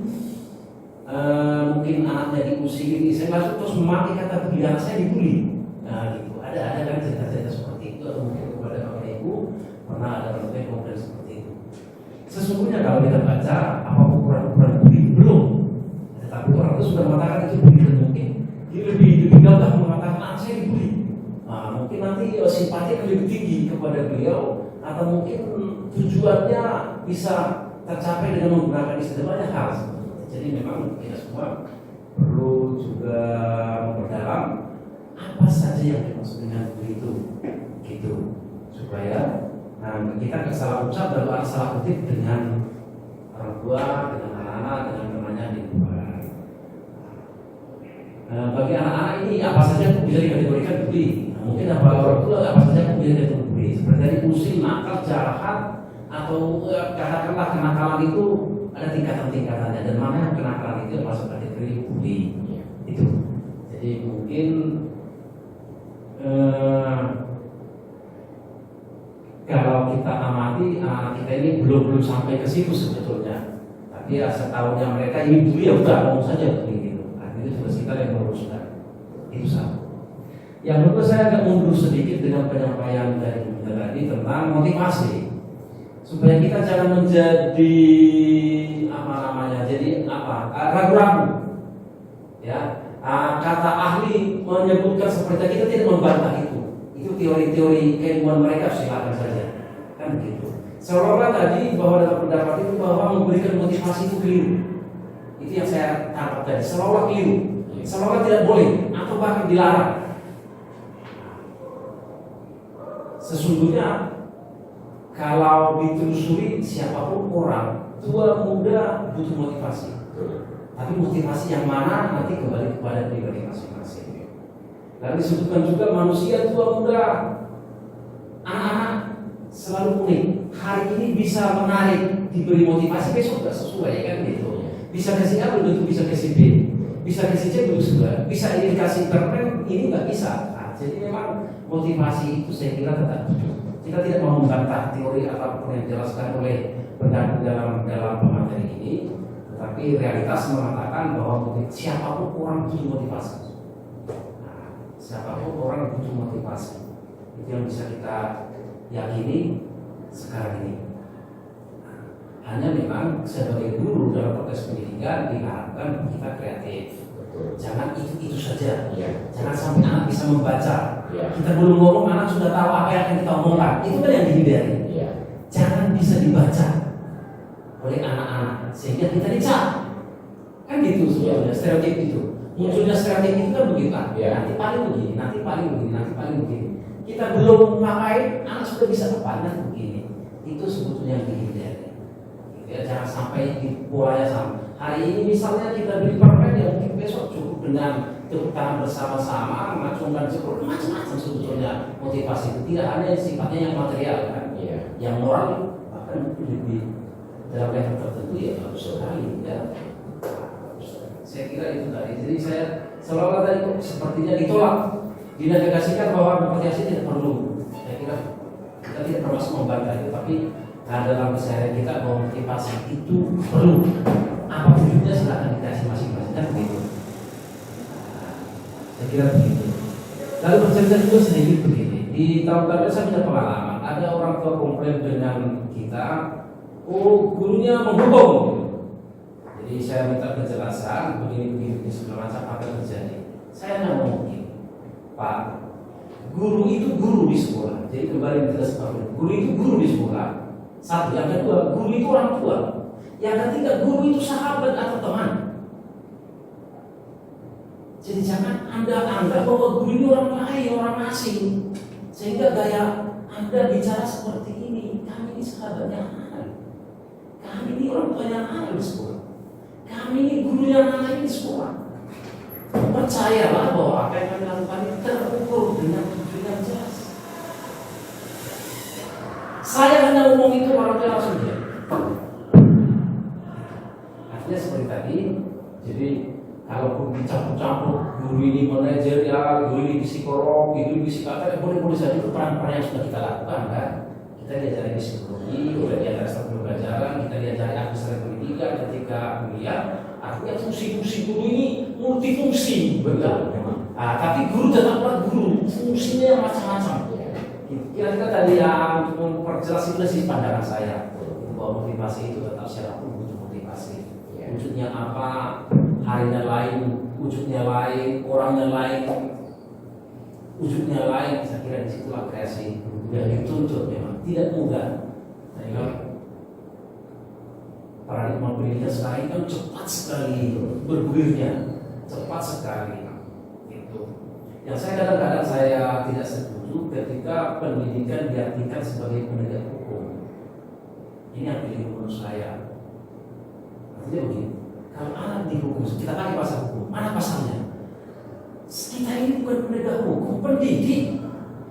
mungkin anaknya diusir, saya masuk terus memakai kata bully, anak saya dibully. Nah gitu, ada kan cerita-cerita seperti itu, atau mungkin kepada bapak ibu pernah ada orang komplain seperti itu. Sesungguhnya kalau kita baca apa ukuran bully belum, tetapi orang itu sudah mengatakan itu bully dan mungkin dia lebih gagah mengatakan anak saya dibully. Nah, mungkin nanti simpati akan lebih tinggi kepada beliau atau mungkin tujuannya bisa tercapai dengan menggunakan istilah banyak hal. Jadi memang kita semua perlu juga memperdalam apa saja yang dimaksud dengan begitu, gitu, supaya kita nggak salah ucap dan nggak salah kutip dengan orang tua, dengan anak-anak, dengan temannya di luar. Bagi anak-anak ini apa saja bisa dikategorikan bully. Mungkin apa orang tua apa saja bisa dikategorikan bully. Seperti dari usil, nakal, jahat, atau katakanlah kenakalan itu ada tingkatan-tingkatannya, dan mana yang kenakalan itu masuk kategori bully. Itu. Jadi mungkin kalau kita amati kita ini belum sampai ke situ sebetulnya, tapi ya setahunya mereka ini bully ya udah ngomong saja bully gitu. Itu sudah kita yang meluruskan. Itu satu. Yang kedua, saya agak mundur sedikit dengan penyampaian dari Bunda tadi tentang motivasi, supaya kita jangan menjadi ragu-ragu. Ya, kata ahli menyebutkan seperti kita tidak membantah itu. Itu teori-teori keilmuan mereka, silakan saja. Kan begitu. Seolah-olah tadi bahwa dalam pendapat itu bahwa memberikan motivasi itu keliru. Itu yang saya tangkap tadi. Seolah-olah keliru, seolah-olah tidak boleh atau bahkan dilarang. Sesungguhnya kalau ditelusuri siapapun orang, tua muda butuh motivasi. Tapi motivasi yang mana nanti kembali kepada pribadi masing-masing. Lalu disebutkan juga manusia tua muda, anak-anak selalu unik. Hari ini bisa menarik, diberi motivasi, besok tidak sesuai, kan gitu. Bisa kasih A belum tentu bisa kasih B, bisa kasih C belum sesuai, bisa ini dikasih permen, ini nggak bisa. Nah, jadi memang motivasi itu saya kira tetap kita tidak mau membantah teori apapun yang dijelaskan oleh pendapat dalam pemateri ini, tetapi realitas mengatakan bahwa siapapun orang butuh motivasi. Nah, siapapun orang butuh motivasi. Itu yang bisa kita yakini sekarang ini. Hanya memang sebagai guru dalam proses pendidikan diharapkan kita kreatif. Jangan itu saja. Jangan sampai anak bisa membaca. Kita belum ngomong, anak sudah tahu apa yang akan kita omongkan. Itu kan yang dihindari. Jangan bisa dibaca oleh anak-anak sehingga kita dicap. Kan gitu sebenarnya stereotip itu. Munculnya stereotip itu kan begitu kan. Nanti paling begini, nanti paling begini, nanti paling begini. Kita belum ngapain, anak sudah bisa nanti begini. Itu sebetulnya yang dihindari. Ya, jangan sampai polanya sama. Hari ini misalnya kita beli permen, ya mungkin besok cukup dengan tepuk tangan bersama-sama, mengacungkan jempol, macam-macam sebetulnya motivasi itu. Tidak hanya sifatnya yang material kan, yang moral bahkan lebih dalam level tertentu ya harus sekali ya. Saya kira itu tadi. Jadi saya seolah-olah tadi sepertinya ditolak, dinegasikan bahwa motivasi tidak perlu. Saya kira kita tidak termasuk membantah itu, tapi dalam keseharian kita bahwa motivasi itu perlu. Apa wujudnya silahkan dikasih masing-masing, kan begitu. Saya kira begitu. Lalu bercerita juga sedikit begini. Di tahun-tahun saya punya pengalaman. Ada orang tua komplain dengan kita, gurunya menghukum. Jadi saya minta penjelasan begini segala macam apa yang terjadi. Saya nggak ngomong begini, Pak. Guru itu guru di sekolah. Jadi kembali menjelaskan, guru itu guru di sekolah. Satu, yang kedua, guru itu orang tua. Yang ketiga, guru itu sahabat atau teman. Jadi jangan Anda anggap bahwa guru ini orang lain, orang asing, sehingga gaya Anda bicara seperti ini. Kami ini sahabatnya anak, kami ini orang tuanya anak di sekolah, kami ini gurunya anak di sekolah. Percayalah bahwa apa yang kami lakukan ini terukur dengan tujuan yang jelas. Saya hanya ngomong itu orang tua langsung dia. Artinya seperti tadi, jadi kalau dicampur-campur guru ini manajer ya, guru ini psikolog, guru ini psikiater, boleh-boleh saja itu peran-peran yang sudah kita lakukan kan. Kita diajari psikologi, udah diajari strategi pembelajaran, kita diajari administrasi pendidikan ketika kuliah. Artinya fungsi-fungsi guru ini multifungsi, betul. Nah, tapi guru tetaplah guru, fungsinya macam-macam. Kira-kira tadi yang untuk memperjelas itu sih pandangan saya bahwa motivasi itu tetap siapapun butuh motivasi. Wujudnya apa, harinya lain, wujudnya lain, orangnya lain. wujudnya lain. Saya kira disitulah kreasi yang dituntut memang tidak mudah. Saya kira paradigma pendidikan sekarang kan cepat sekali bergulirnya, cepat sekali. Itu yang saya kadang-kadang saya tidak setuju ketika pendidikan diartikan sebagai penegak hukum. Ini yang pilih menurut saya. Artinya begini, kalau anak dihukum, kita pakai pasal hukum, mana pasalnya? Kita ini bukan penegak hukum, pendidik.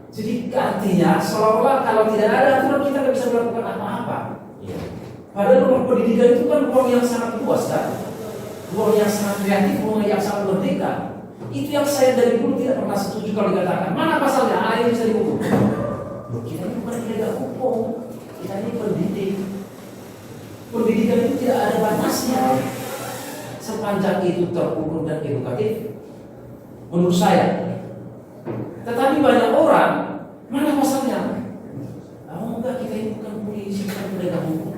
Jadi artinya seolah-olah kalau tidak ada aturan kita tidak bisa melakukan apa-apa. Padahal ruang pendidikan itu kan ruang yang sangat luas kan, ruang yang sangat kreatif, ruang yang sangat merdeka. Itu yang saya dari dulu tidak pernah setuju kalau dikatakan mana pasalnya anak ini bisa dihukum. Kita ini bukan penegak hukum, kita ini pendidik. Pendidikan itu tidak ada batasnya sepanjang itu terukur dan edukatif menurut saya. Tetapi banyak orang, mana pasalnya? Oh enggak, kita ini bukan polisi, bukan penegak hukum,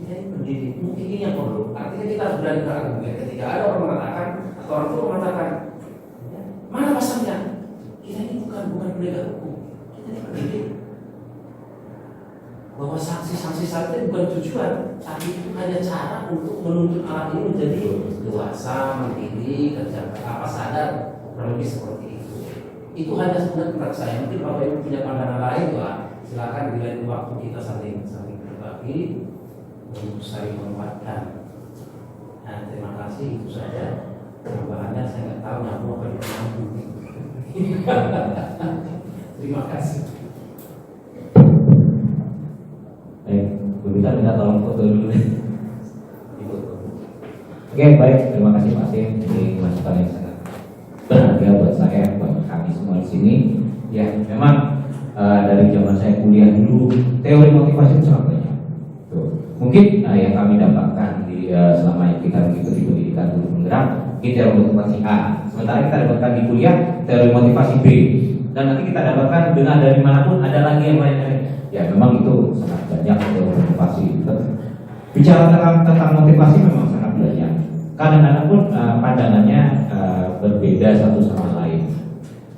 kita ini pendidik. Mungkin ini yang perlu. Artinya kita harus berani berargumen ketika ada orang mengatakan atau orang tua mengatakan, mana pasalnya? Kita ini bukan penegak hukum, kita ini pendidik. Bahwa sanksi-sanksi saja bukan tujuan, tapi itu hanya cara untuk menuntut anak ini menjadi dewasa, mandiri, kerja apa sadar, kurang lebih seperti itu. Itu hanya sebenarnya menurut saya. Mungkin Bapak Ibu punya pandangan lain, Pak. Silakan di lain waktu kita saling berbagi untuk saling menguatkan. Nah, terima kasih, itu saja. Tambahannya saya nggak tahu nyambung apa tidak. Terima kasih. Bisa minta tolong foto dulu. Oke, baik, terima kasih Pak Sim. Ini masukan yang sangat berharga buat saya, buat kami semua di sini. Ya, memang dari zaman saya kuliah dulu teori motivasi itu sangat banyak. Tuh. Mungkin yang kami dapatkan di selama yang kita mengikuti pendidikan guru penggerak, ini teori motivasi A. Sementara kita dapatkan di kuliah teori motivasi B. Dan nanti kita dapatkan dengar dari manapun ada lagi yang lain-lain. Ya memang itu sangat banyak teori motivasi. Bicara tentang motivasi memang sangat banyak. Kadang-kadang pun pandangannya berbeda satu sama lain.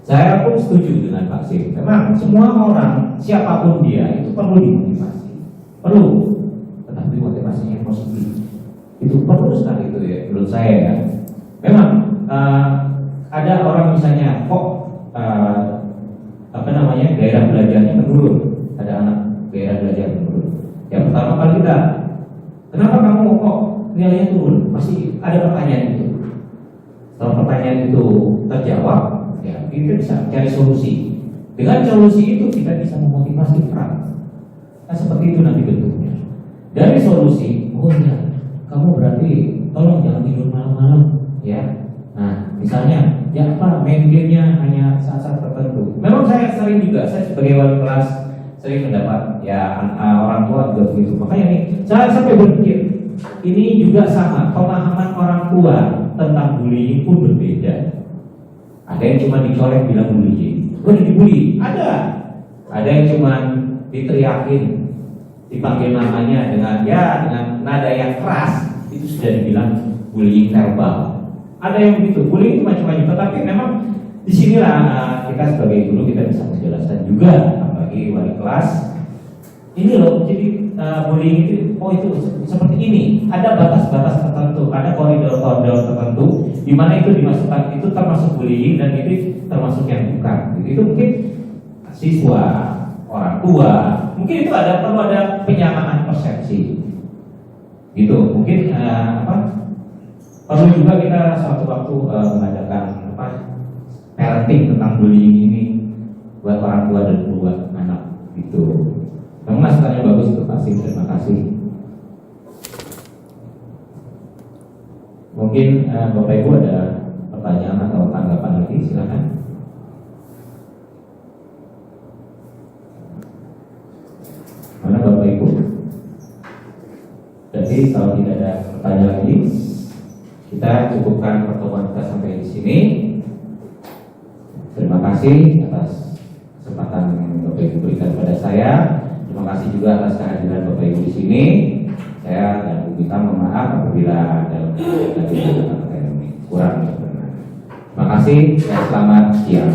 Saya pun setuju dengan Pak Sim. Memang semua orang, siapapun dia, itu perlu dimotivasi. Perlu. Tetapi motivasinya positif. Itu perlu sekali itu ya, menurut saya ya. Memang ada orang misalnya kok gairah belajarnya menurun. Ada anak gairah belajar menurun. Yang pertama kali kita, kenapa kamu kok nilainya turun? Masih ada pertanyaan itu. Setelah pertanyaan itu terjawab, ya kita bisa cari solusi. Dengan solusi itu kita bisa memotivasi orang. Nah seperti itu nanti bentuknya. Dari solusi, oh ya, kamu berarti tolong jangan tidur malam-malam, ya. Nah misalnya, ya apa main gamenya hanya saat-saat tertentu. Memang saya sering juga, saya sebagai wali kelas sering mendapat ya orang tua juga begitu. Makanya nih, saya sampai berpikir ini juga sama, pemahaman orang tua tentang bullying pun berbeda. Ada yang cuma dicolek bilang bullying, gue dibully, ada yang cuma diteriakin, dipanggil namanya dengan nada yang keras, itu sudah dibilang bullying verbal. Ada yang begitu, bullying itu macam-macam. Tetapi memang disinilah kita sebagai guru kita bisa menjelaskan juga, apalagi wali kelas. Ini loh, jadi bullying itu, oh itu seperti ini. Ada batas-batas tertentu, ada koridor-koridor tertentu, di mana itu dimasukkan itu termasuk bullying dan itu termasuk yang bukan. Itu mungkin siswa, orang tua, mungkin itu perlu ada penyamaan persepsi. Gitu, mungkin perlu juga kita suatu waktu mengadakan parenting tentang bullying ini buat orang tua dan buat anak gitu. Memang masukannya bagus untuk Pak Sim, terima kasih. Mungkin Bapak Ibu ada pertanyaan atau tanggapan lagi, silakan. Mana Bapak Ibu? Jadi kalau tidak ada pertanyaan lagi, kita cukupkan pertemuan kita sampai di sini. Terima kasih atas kesempatan yang Bapak Ibu berikan kepada saya. Terima kasih juga atas kehadiran Bapak Ibu di sini. Saya dan Bu Bita mohon maaf apabila ada yang kurang berkenan. Terima kasih dan selamat siang.